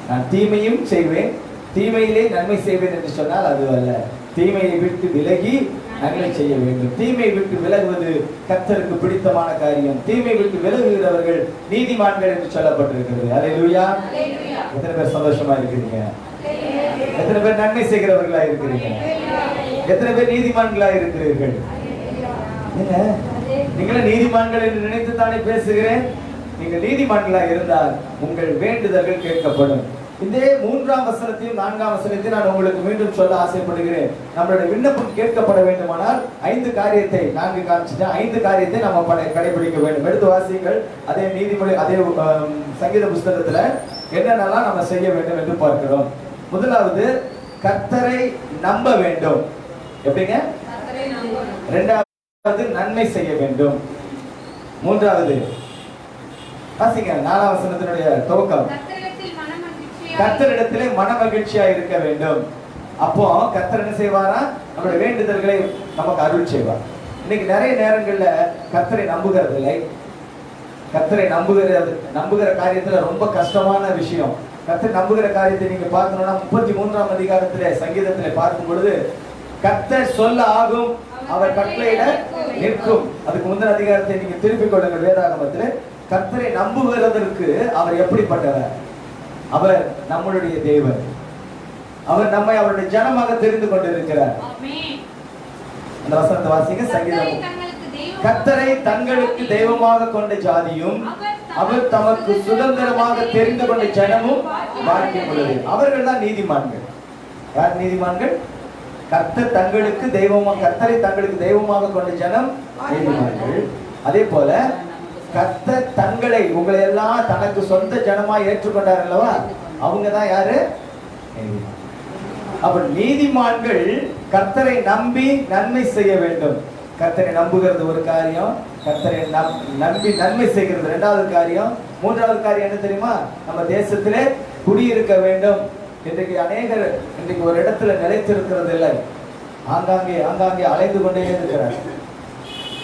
நான் தீமையும் செய்வேன், தீமையிலே நன்மை செய்வேன் என்று சொன்னால் அது அல்ல. தீமையை விட்டு விலகி நன்மை செய்ய வேண்டும். தீமை விட்டு விலகுவது கர்த்தருக்கு பிடித்தமான காரியம். தீமை விட்டு விலகுகிறவர்கள் நீதிமான்கள் என்று சொல்லப்பட்டிருக்கிறது. அல்லேலூயா. எத்தனை பேர் சந்தோஷமா இருக்கிறீங்க? எத்தனை பேர் நன்மை செய்கிறவர்களா இருக்கிறீங்க? எத்தனை பேர் நீதிமான்களா இருக்கிறீர்கள்? நீங்கள நீதிமான்கள் என்று நினைத்து தானே பேசுகிறேன். நீங்கள் நீதிமான்களா இருந்தால் உங்கள் வேண்டுதல்கள் கேட்கப்படும். இந்த 3ஆம் வசனத்தையும் 4ஆம் வசனத்தையும் நான் உங்களுக்கு மீண்டும் சொல்ல ஆசைப்படுகிறேன். நம்மளுடைய விண்ணப்பம் கேட்கப்பட வேண்டுமானால் 5 காரியத்தை 4 காமிச்சிட்டேன். 5 காரியத்தை நம்ம கடைபிடிக்க வேண்டும். எடுத்து வாசியுங்கள். அதே நீதிமொழி, அதே சங்கீத புஸ்தகத்துல என்னென்னலாம் நம்ம செய்ய வேண்டும் என்று பார்க்கிறோம். முதலாவது, கர்த்தரை நம்ப வேண்டும். எப்படிங்க? 2வது, நன்மை செய்ய வேண்டும். 3வது, வாசிங்க 4ஆம் வசனத்தினுடைய துவக்கம். கர்த்தரிடத்திலே மன மகிழ்ச்சியா இருக்க வேண்டும். அப்போ கர்த்தர் என்ன செய்வாரா? நம்முடைய வேண்டுதல்களை நமக்கு அருள் செய்வார். இன்னைக்கு நிறைய நேரங்கள்ல கர்த்தரை நம்புகிறது இல்லை. கர்த்தரை நம்புகிற காரியத்துல ரொம்ப கஷ்டமான விஷயம். கர்த்தர் நம்புகிற காரியத்தை நீங்க பார்க்கணும்னா 33ஆம் அதிகாரத்திலே சங்கீதத்திலே பார்க்கும் பொழுது கர்த்தர் சொல்ல ஆகும், அவர் கட்டளையிட நிற்கும். அதுக்கு முந்தின அதிகாரத்தை நீங்க திருப்பிக் கொள்ளுங்கள். வேதாகமத்திலே கர்த்தரை நம்புகிறதற்கு அவர் எப்படிப்பட்டவர்? அவர் நம்மளுடைய தேவன். அவர் நம்மை அவருடைய ஜனமாக தெரிந்து கொண்டிருக்கிறார். அந்த வசனத்தை வாசிங்க. சங்கீதம். கர்த்தரை தங்களுக்கு தெய்வமாக கொண்ட ஜாதியும் அவர் தமக்கு சுதந்திரமாக தெரிந்து கொண்ட ஜனமும் பாக்கியம் உள்ளது. அவர்கள் தான் நீதிமான்கள். யார் நீதிமான்கள்? கர்த்தர் தங்களுக்கு தெய்வமாக, கர்த்தரை தங்களுக்கு தெய்வமாக கொண்ட ஜனம் நீதிமான்கள். அதே போல கர்த்தர் தங்களை, உங்களை எல்லாம் தனக்கு சொந்த ஜனமா ஏற்றுக்கொண்டார் அல்லவா, அவங்க தான் யாரு? அப்ப நீதிமான்கள் கர்த்தரை நம்பி நன்மை செய்ய வேண்டும். கர்த்தரை நம்புகிறது ஒரு காரியம், கர்த்தரை நம்பி நன்மை செய்கிறது 2வது காரியம். 3வது காரியம் என்ன தெரியுமா? நம்ம தேசத்திலே குடியிருக்க வேண்டும். இன்றைக்கு அநேகர் இன்றைக்கு ஒரு இடத்துல நிலைத்திருக்கிறது இல்லை. ஆங்காங்கே அலைந்து கொண்டே இருக்கிறார்.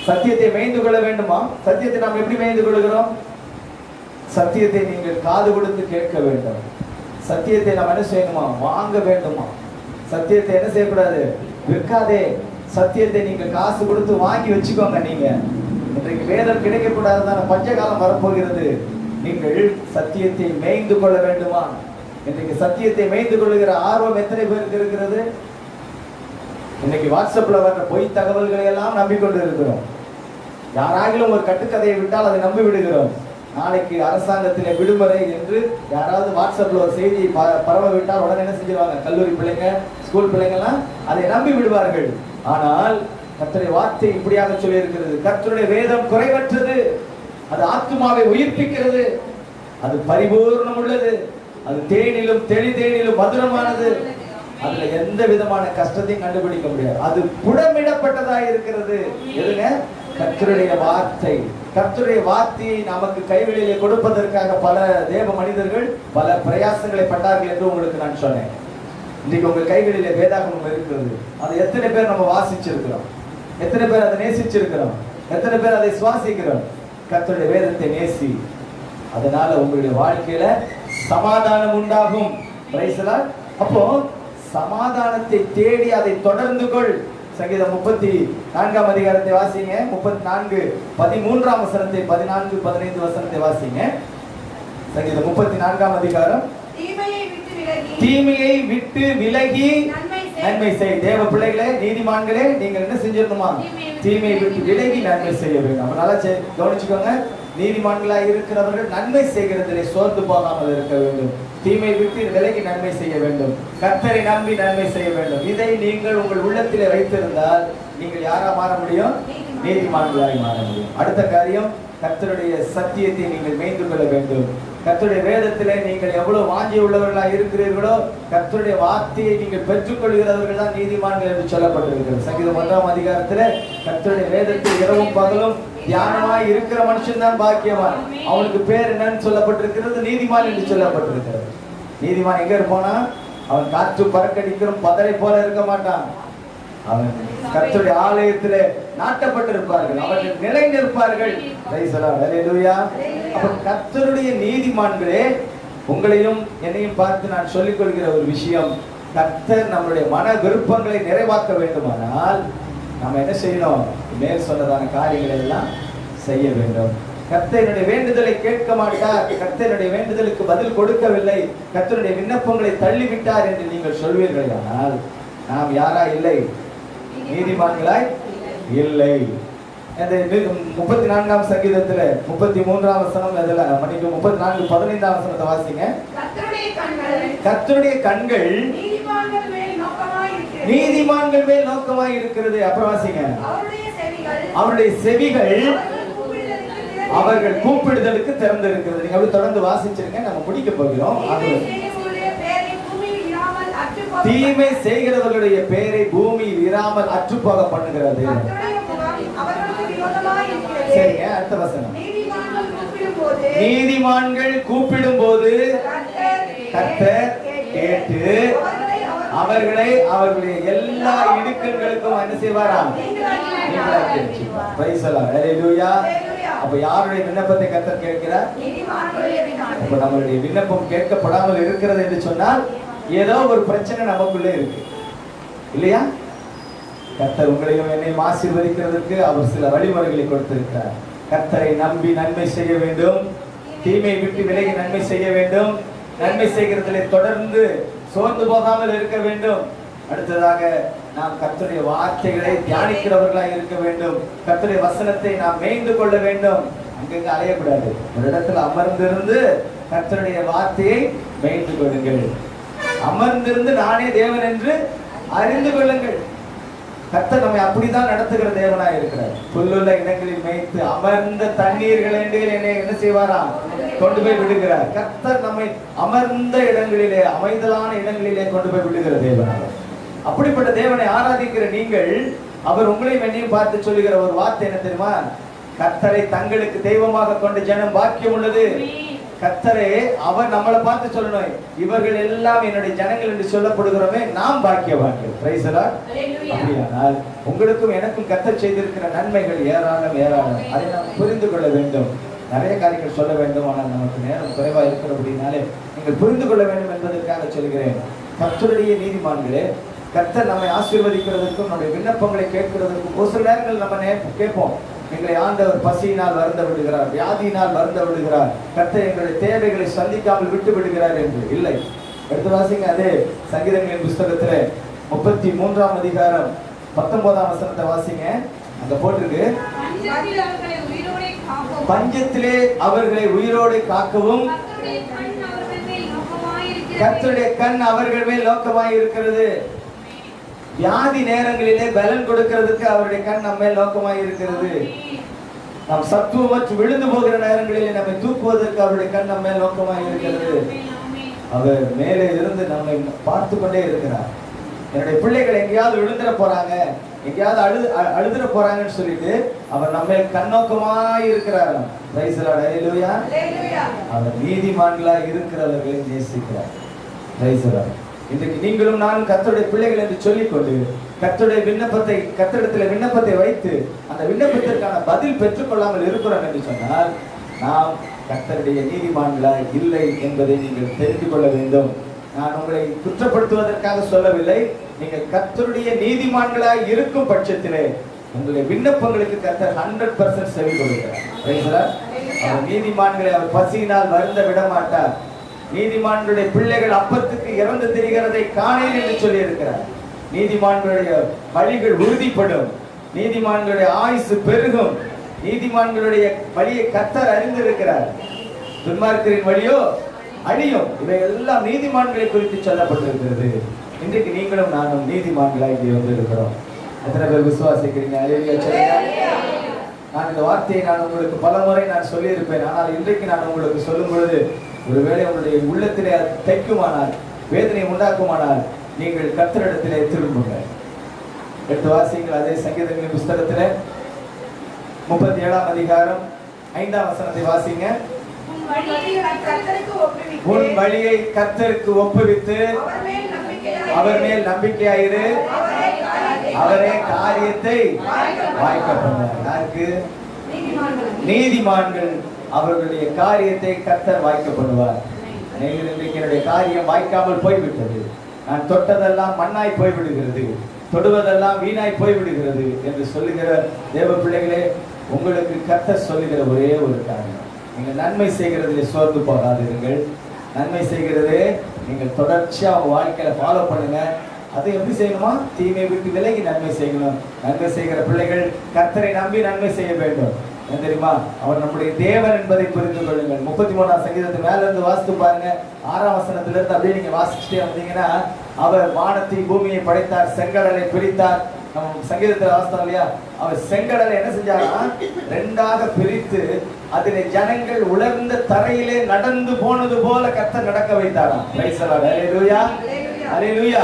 சத்தியத்தை மேய்ந்து கொள்ள வேண்டுமா? சத்தியத்தை நாம் எப்படி மேய்ந்து கொள்கிறோம்? சத்தியத்தை நீங்கள் காது கொடுத்து கேட்க வேண்டும். சத்தியத்தை நாம் என்ன செய்யணுமா? வாங்க வேண்டுமா? சத்தியத்தை என்ன செய்யக்கூடாது? விற்காதே. சத்தியத்தை நீங்கள் காசு கொடுத்து வாங்கி வச்சுக்கோங்க. நீங்க இன்றைக்கு வேதம் கிடைக்கக்கூடாதுதான பஞ்சகாலம் வரப்போகிறது. நீங்கள் சத்தியத்தை மேய்ந்து கொள்ள வேண்டுமா? இன்றைக்கு சத்தியத்தை மேய்ந்து கொள்ளுகிற ஆர்வம் எத்தனை பேருக்கு இருக்கிறது? இன்னைக்கு வாட்ஸ்அப்ல வர்ற பொய் தகவல்களை எல்லாம் நம்பிக்கொண்டு இருக்கிறோம். யாராகிலும் ஒரு கட்டுக்கதையை விட்டால் அதை நம்பி விடுகிறோம். நாளைக்கு அரசாங்கத்திலே விடுமுறை என்று யாராவது வாட்ஸ்அப்ல ஒரு செய்தியை பரவ விட்டால் உடனே என்ன செஞ்சிருவாங்க? கல்லூரி பிள்ளைங்க, ஸ்கூல் பிள்ளைங்கெல்லாம் அதை நம்பி விடுவார்கள். ஆனால் கர்த்தருடைய வார்த்தை இப்படியாக சொல்லி இருக்கிறது. கர்த்தருடைய வேதம் குறைவற்றது, அது ஆத்துமாவை உயிர்ப்பிக்கிறது, அது பரிபூர்ணம் உள்ளது, அது தேனிலும் தெளிதேனிலும் மதுரமானது. அதுல எந்த விதமான கஷ்டத்தையும் கண்டுபிடிக்க முடியாது. அது புடமிடப்பட்டதா இருக்கிறது. எதுங்க? கர்த்தருடைய வார்த்தை. கர்த்தருடைய வார்த்தையை நமக்கு கைகளிலே கொடுப்பதற்காக பல தேவ மனிதர்கள் பல பிரயாசங்களை பட்டார்கள் என்று உங்களுக்கு நான் சொன்னேன். இன்றைக்கு உங்க கைகளிலே வேதாகமம் இருக்கிறது. அதை எத்தனை பேர் நம்ம வாசிச்சிருக்கிறோம்? எத்தனை பேர் அதை நேசிச்சிருக்கிறோம்? எத்தனை பேர் அதை சுவாசிக்கிறோம்? கர்த்தருடைய வேதத்தை நேசி. அதனால உங்களுடைய வாழ்க்கையில சமாதானம் உண்டாகும். அப்போ சமாதானத்தை தேடி அதை தொடர்ந்து கொள். சங்கீதம் 34 அதிகாரத்தை வாசிங்க. 34 13 வசனத்தை 14 15 வசனத்தை வாசிங்க. சங்கீதம் 34 அதிகாரம். தீமையை விட்டு விலகி நன்மை செய். தேவ பிள்ளைகளே, நீதிமான்களே, நீங்கள் என்ன செஞ்சிருக்கணுமா? தீமையை விட்டு விலகி நன்மை செய்ய வேண்டும். அதனால கவனிச்சுக்கோங்க. நீதிமான்களாய் இருக்கிறவர்கள் நன்மை செய்கிறதிலே சோர்ந்து போகாமல் இருக்க வேண்டும். தீமை விட்டு விலகி நன்மை செய்ய வேண்டும். கர்த்தரை நம்பி நன்மை செய்ய வேண்டும். இதை நீங்கள் உங்கள் உள்ளத்திலே வைத்திருந்தால் நீங்கள் யாரா மாற முடியும்? நீதிமான்களாய் மாற முடியும். அடுத்த காரியம், கர்த்தருடைய சத்தியத்தை நீங்கள் மேய்ந்து கொள்ள வேண்டும். கர்த்தருடைய வேதத்திலே நீங்கள் எவ்வளவு வாஞ்சி உள்ளவர்களாக இருக்கிறீர்களோ, கர்த்தருடைய வார்த்தையை நீங்கள் பெற்றுக்கொள்கிறவர்கள் தான் நீதிமான்கள் என்று சொல்லப்பட்டிருக்கிறது. சங்கீதம் 1 அதிகாரத்திலே கர்த்தருடைய வேதத்தில் இரவும் பகலும் தியானமாய் இருக்கிற மனுஷன் தான் பாக்கியவான். அவனுக்கு பேர் என்னன்னு சொல்லப்பட்டிருக்கிறது? நீதிமான் என்று சொல்லப்பட்டிருக்கிறது. நீதிமான் எங்க இருப்பானா? அவன் காற்று பறக்கடிக்கிறோம் பதரை போல இருக்க மாட்டான். அவன் கர்த்தருடைய ஆலயத்திலே நாட்டப்பட்டிருப்பார்கள். அவர்கள் நிலை நிற்பார்கள். அப்ப கர்த்தருடைய நீதிமான்களே, உங்களையும் என்னையும் பார்த்து நான் சொல்லிக் கொள்கிற ஒரு விஷயம், கர்த்தர் நம்முடைய மன விருப்பங்களை நிறைவாக்க வேண்டுமானால் நம்ம என்ன செய்யணும்? மேல் சொன்னதான காரியங்களை எல்லாம் செய்ய வேண்டும். கர்த்தருடைய வேண்டுதலை கேட்க மாட்டார், கர்த்தருடைய வேண்டுதலுக்கு பதில் கொடுக்கவில்லை, கர்த்தருடைய விண்ணப்பங்களை தள்ளிவிட்டார் என்று நீங்கள் சொல்வீர்கள். ஆனால் நாம் யாரா இல்லை? நீதிமான்களாய் இல்லை. 34 சங்கீதத்துல 33 வசனம், 34 15 வசனத்தை வாசிங்க. கர்த்தருடைய கண்கள் நீதிமான்கள் மேல் நோக்கமாய் இருக்கிறது. அப்புறம் வாசிங்க. அவருடைய செவிகள் அவர்கள் கூப்பிடுதலுக்கு திறந்து இருக்கிறது. நீங்க அப்படி தொடர்ந்து வாசிச்சிருங்க. நம்ம முடிக்க போகிறோம். தீமை செய்கிறவர்களுடைய பெயரை பூமி இராமல் அற்றுப்போக பண்ணுகிறது. சரிங்க, அடுத்த வசனம். நீதிமான்கள் கூப்பிடும் போது கர்த்தர் கேட்டு அவர்களை அவர்களுடைய எல்லா இடுக்கண்களுக்கும் என்ன செய்வாராம்? அப்ப யாருடைய விண்ணப்பத்தை கர்த்தர் கேட்கிறார்? அப்ப நம்மளுடைய விண்ணப்பம் கேட்கப்படாமல் இருக்கிறது என்று சொன்னால் ஏதோ ஒரு பிரச்சனை நமக்குள்ளே இருக்கு, இல்லையா? கர்த்தர் உங்களையும் என்னையும் ஆசீர்வதிக்கிறதுக்கு அவர் சில வழிமுறைகளை கொடுத்திருக்கிறார். கர்த்தரை நம்பி நன்மை செய்ய வேண்டும். தீமை விட்டு விலகி நன்மை செய்ய வேண்டும். நன்மை செய்கிறதிலே தொடர்ந்து சோர்ந்து போகாமல் இருக்க வேண்டும். அடுத்ததாக நாம் கர்த்தருடைய வார்த்தைகளை தியானிக்கிறவர்களாக இருக்க வேண்டும். கர்த்தருடைய வசனத்தை நாம் மேய்ந்து கொள்ள வேண்டும். அங்கங்க அலையக்கூடாது. ஒரு இடத்துல அமர்ந்திருந்து கர்த்தருடைய வார்த்தையை மேய்ந்து கொள்ளுங்கள். அமர்ந்திருந்து நானே தேவன் என்று அறிந்து கொள்ளுங்கள். கர்த்தர் நம்மை அப்படிதான் நடத்துகிற தேவனாய் இருக்கிறார். புல்லுள்ள இடங்களில் மேய்த்து அமர்ந்த தண்ணீர்கள் என்று என்னை என்ன செய்வாராம்? கொண்டு போய் விடுகிறார். கர்த்தர் நம்மை அமர்ந்த இடங்களிலே, அமைதலான இடங்களிலே கொண்டு போய் விடுகிற தேவனாக. அப்படிப்பட்ட தேவனை ஆராதிக்கிற நீங்கள், அவர் உங்களையும் என்னையும் பார்த்து சொல்லுகிற ஒரு வார்த்தை என்ன தெரியுமா? கர்த்தரை தங்களுக்கு தெய்வமாக கொண்ட ஜனம் பாக்கியம் உள்ளது. கர்த்தரே அவர் நம்மளை பார்த்து சொல்லணும், இவர்கள் எல்லாம் என்னுடைய ஜனங்கள் என்று சொல்லப்படுகிறோமே, நாம் பாக்கியவான்கள். Price the Lord. அப்படியானால் உங்களுக்கும் எனக்கும் கர்த்தர் செய்திருக்கிற நன்மைகள் ஏராளம் ஏராளம். அதை நாம் புரிந்து கொள்ள வேண்டும். நிறைய காரியங்கள் சொல்ல வேண்டும், ஆனால் நமக்கு நேரம் குறைவாக இருக்கிறபடினாலே நீங்கள் புரிந்து கொள்ள வேண்டும் என்பதற்காக சொல்கிறேன். கர்த்தருடைய நீதிமான்களே, கர்த்தர் நம்மை ஆசீர்வதிக்கிறதுக்கும் நம்முடைய விண்ணப்பங்களை கேட்கிறதுக்கும் ஒரு சில நேரங்கள் நம்ம கேட்போம், எங்களை ஆண்டவர் பசியினால் வருந்த விடுகிறார், வியாதியினால் வருந்த விடுகிறார், கர்த்தர் எங்களுடைய தேவைகளை சந்திக்காமல் விட்டு விடுகிறார் என்று. இல்லை. எடுத்து வாசிங்க. அதே சங்கீதங்களின் புஸ்தகத்துல 33 அதிகாரம் 19 வசனத்தை வாசிங்க. அங்க போட்டிருக்கு, பஞ்சத்திலே அவர்களை உயிரோடு காக்கவும் கர்த்தருடைய கண் அவர்கள் மேல் நோக்கமாய் இருக்கிறது. வியாதி நேரங்களிலே பலன் கொடுக்கிறதுக்கு அவருடைய கண் நம்ம மேல் நோக்கமாய் இருக்கிறது. நாம் சத்துவமற்று விழுந்து போகிற நேரங்களிலே நம்மை தூக்குவதற்கு அவருடைய கண் நம்ம மேல் நோக்கமாய் இருக்கிறது. அவர் மேலே இருந்து நம்மை பார்த்து கொண்டே இருக்கிறார். என்னுடைய பிள்ளைகள் எங்கேயாவது விழுந்துட போறாங்க, எங்கேயாவது அழுதுற போறாங்கன்னு சொல்லிட்டு அவர் நம்ம கண்ணோக்கமாய் இருக்கிறார். Price the lord. ஹல்லேலூயா. அவர் நீதிமான்களாய் இருக்கிறவர்களை நேசிக்கிறார். Price the Lord. இன்றைக்கு நீங்களும் நானும் கர்த்தருடைய பிள்ளைகள் என்று சொல்லிக்கொண்டு கர்த்தருடைய விண்ணப்பத்தை கர்த்தரிடத்தில் விண்ணப்பத்தை வைத்து அந்த விண்ணப்பத்திற்கான பதில் பெற்றுக்கொள்ளாமல் இருக்கிறோம் என்று சொன்னால் நாம் கர்த்தருடைய நீதிமான்களாய் இல்லை என்பதை நீங்கள் தெரிந்து கொள்ள வேண்டும். நான் உங்களை குற்றப்படுத்துவதற்காக சொல்லவில்லை. நீங்கள் கர்த்தருடைய நீதிமான்களாய் இருக்கும் பட்சத்திலே உங்களுடைய விண்ணப்பங்களுக்கு கர்த்தர் 100% செவி கொடுக்கிறார். அவர் நீதிமான்களை அவர் பசியினால் வருந்த விட மாட்டார். நீதிமான்களுடைய பிள்ளைகள் அப்பத்துக்கு இறந்து திரிகிறதை காணேன் என்று சொல்லி இருக்கிறார். நீதிமான்களுடைய வழிகள் உறுதிப்படும், நீதிமான்களுடைய ஆயுசு பெருகும், நீதிமான்களுடைய வழியை கர்த்தர் அறிந்திருக்கிறார். துன்மார்க்கரின் வழியோ அழியும். இவை எல்லாம் நீதிமான்களை குறித்து சொல்லப்பட்டிருக்கிறது. இன்றைக்கு நீங்களும் நானும் நீதிமான்களாய் இங்கே வந்திருக்கிறோம். எத்தனை பேர் விசுவாசிக்கிறீங்க? அல்லேலூயா சொல்லுங்க. நான் இந்த வார்த்தையை நான் உங்களுக்கு பல முறை நான் சொல்லியிருப்பேன். ஆனால் இன்றைக்கு நான் உங்களுக்கு சொல்லும் பொழுது ஒருவேளை உங்களுடைய உள்ளத்திலே தைக்குமானால், வேதனை உண்டாக்குமானால் நீங்கள் கர்த்தரிடத்திலே திரும்புங்கள். எடுத்து வாசிங்கள். அதே சங்கீதங்களின் புஸ்தகத்திலே 37ஆம் அதிகாரம் 5ஆம் வசனத்தை வாசிங்க. உன் வழியை கர்த்தருக்கு ஒப்புவித்து அவர் மேல் நம்பிக்கையாயிரு, அவரே காரியத்தை வாய்க்க பண்ணுவார். யாருக்கு? நீதிமான்கள். அவர்களுடைய காரியத்தை கர்த்தர் வாய்க்க பண்ணுவார். இன்றைக்கு என்னுடைய காரியம் வாய்க்காமல் போய்விட்டது, நான் தொட்டதெல்லாம் மண்ணாய் போய்விடுகிறது, தொடுவதெல்லாம் வீணாய் போய்விடுகிறது என்று சொல்லுகிற தேவ பிள்ளைகளே, உங்களுக்கு கர்த்தர் சொல்லுகிற ஒரே ஒரு காரியம், நீங்கள் நன்மை செய்கிறதிலே சோர்ந்து போகாதீர்கள். நன்மை செய்கிறது நீங்கள் தொடர்ச்சியா உங்க வாழ்க்கையில ஃபாலோ பண்ணுங்க. அதை எப்படி செய்யணுமா? தீமை விட்டு விலகி நன்மை செய்யணும். நன்மை செய்கிற பிள்ளைகள் கர்த்தரை நம்பி நன்மை செய்ய வேண்டும். என்ன தெரியுமா? அவர் நம்முடைய தேவன் என்பதை புரிந்து கொள்ளுங்கள். 33ஆம் சங்கீதத்து மேல இருந்து வாசித்து பாருங்க. 6ஆம் வசனத்துல இருந்து அப்படியே நீங்க வாசிச்சுட்டே வந்தீங்கன்னா, அவர் வானத்தை பூமியை படைத்தார், செங்கடலை பிரித்தார். நம்ம சங்கீதத்தில் வாசித்தோம் இல்லையா? அவர் செங்கடலை என்ன செஞ்சாரா? 2ஆக பிரித்து அதிலே ஜனங்கள் உலர்ந்த தரையிலே நடந்து போனது போல கர்த்தர் நடக்க வைத்தாராம். Price the lord. ஹல்லேலூயா. ஹல்லேலூயா.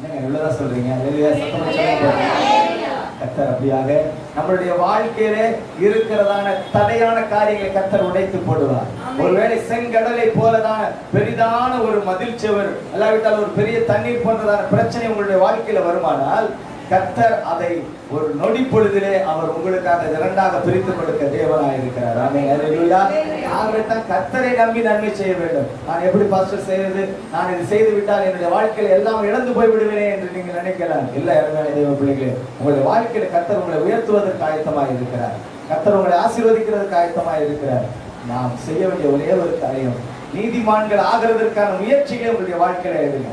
நீங்க இவ்வளவுதான் சொல்றீங்க. ஹல்லேலூயா. சத்தமா சொல்லுங்க. கர்த்தர் அப்படியாக நம்மளுடைய வாழ்க்கையில இருக்கிறதான தடையான காரியங்களை கர்த்தர் உடைத்து போடுவார். ஒருவேளை செங்கடலை போலதான பெரிதான ஒரு மதில் சுவர், அல்லாவிட்டால் ஒரு பெரிய தண்ணீர் போன்றதான பிரச்சனை உங்களுடைய வாழ்க்கையில வருமானால் கர்த்தர் அதை ஒரு நொடி பொழுதிலே அவர் உங்களுக்காக 2ஆக பிரித்து கொடுக்க தேவனாய் இருக்கிறார். ஆமென். ஹல்லேலூயா. ஆகவே தான் கர்த்தரை நம்பி நன்மை செய்ய வேண்டும். நான் எப்படி பாஸ்டர் செய்வது, நான் இது செய்து விட்டால் என்னுடைய வாழ்க்கையில எல்லாம் இழந்து போய் விடுவேனே என்று நீங்கள் நினைக்கலாம். இல்லை அருமையான தேவ பிள்ளைகளே, உங்களுடைய வாழ்க்கையில கர்த்தர் உங்களை உயர்த்துவதற்கு ஆயத்தமாய் இருக்கிறார். கர்த்தர் உங்களை ஆசீர்வதிக்கிறதுக்கு ஆயத்தமாய் இருக்கிறார். நாம் செய்ய வேண்டிய ஒரே ஒரு காரியம், நீதிமான்கள் ஆகிறதற்கான முயற்சிகளை உங்களுடைய வாழ்க்கையில எடுங்க.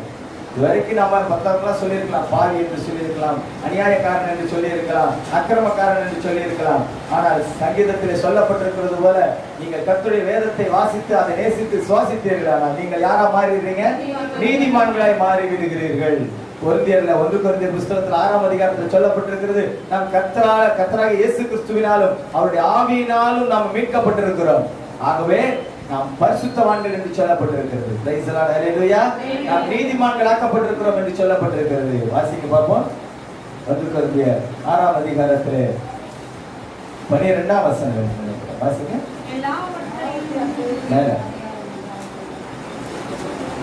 இதுவரைக்கும் நாம மற்றவர்களாம் சொல்லியிருக்கலாம், பாவி என்று சொல்லியிருக்கலாம், அநியாயக்காரன் என்று சொல்லியிருக்கலாம், அக்கிரமக்காரன் என்று சொல்லியிருக்கலாம். ஆனால் சங்கீதத்திலே சொல்லப்பட்டிருக்கிறது போல நீங்கள் கர்த்தருடைய வேதத்தை வாசித்து அதை நேசித்து சுவாசித்தீர்கள், நீங்கள் யாரா மாறிடுறீங்க? நீதிமான்களாய் மாறி விடுகிறீர்கள். 1 கொரிந்தியர் புஸ்தகத்தில் 6ஆம் அதிகாரத்தில் சொல்லப்பட்டிருக்கிறது, நாம் கர்த்தராக இயேசு கிறிஸ்துவினாலும் அவருடைய ஆவியினாலும் நாம் மீட்கப்பட்டிருக்கிறோம். ஆகவே நாம் பரிசுத்தவான்கள் என்று சொல்லப்பட்டிருக்கிறது. Praise the lord. ஹல்லேலூயா. நாம் நீதிமான்கள் ஆக்கப்பட்டிருக்கிறோம் என்று சொல்லப்பட்டிருக்கிறது. வாசிக்க பார்ப்போம். 1 கொரிந்தியர் 6ஆம் அதிகாரத்திலே 12ஆம் வசனம் வாசிங்க. மேல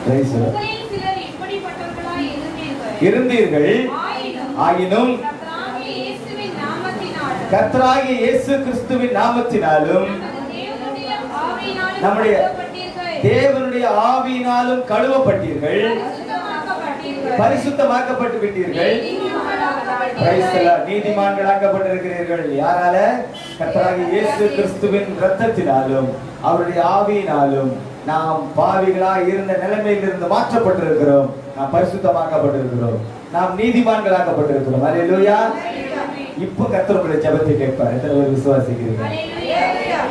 பிரைஸ் தி லார்ட். இருந்தீர்கள், ஆயினும் கர்த்தராகிய இயேசு கிறிஸ்துவின் நாமத்தினாலும் நம்முடைய தேவனுடைய ஆவியினாலும் கழுவப்பட்டீர்கள், பரிசுத்தமாக்கப்பட்டு விட்டீர்கள். நீதிமான்களாக்கப்பட்டிருக்கிறீர்கள். யாரால? கர்த்தராகிய இயேசு கிறிஸ்துவின் இரத்தத்தினாலும் அவருடைய ஆவியினாலும் நாம் பாவிகளாய் இருந்த நிலைமையிலிருந்து மாற்றப்பட்டிருக்கிறோம். நாம் பரிசுத்தமாக்கப்பட்டிருக்கிறோம். நாம் நீதிமான்களாக்கப்பட்டிருக்கிறோம். ஹல்லேலூயா. இப்போ கர்த்தர் உங்களுடைய ஜெபத்தை கேட்பார். எத்தனை பேர் விசுவாசிக்கிறீங்க?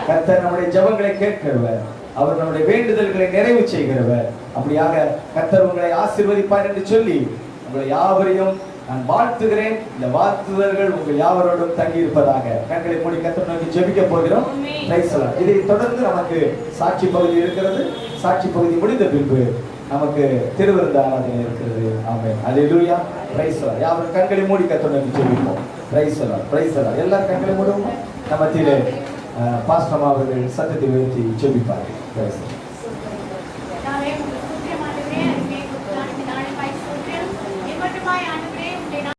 கர்த்தர் நம்முடைய ஜெபங்களை கேட்கிறவர். அவர் நம்முடைய வேண்டுதல்களை நிறைவு செய்கிறவர். அப்படியாக கர்த்தர் உங்களை ஆசீர்வதிப்பார் என்று சொல்லி உங்களை யாவரையும் நான் வாழ்த்துகிறேன். இந்த வாழ்த்துதல்கள் உங்கள் யாவரோடும் தங்கி இருப்பதாக. கண்களை மூடி கர்த்தரை நோக்கி ஜெபிக்க போகிறோம். Price the Lord. இதை தொடர்ந்து நமக்கு சாட்சி பகுதி இருக்கிறது. சாட்சி பகுதி முடிந்த பின்பு நமக்கு திருவிருந்த ஆராதனை இருக்கிறது. Amen. Alleluia. Praise the lord. யாவரும் கண்களை மூடி கர்த்தரை நோக்கி ஜெபிப்போம். Praise the lord. Praise the lord. எல்லாரும் கண்களை மூடுவோம். நம்ம மத்தியிலே பாஸ்டர் அவர்கள் சத்தத்தை உயர்த்தி ஜெபிப்பார்கள். Price the Lord.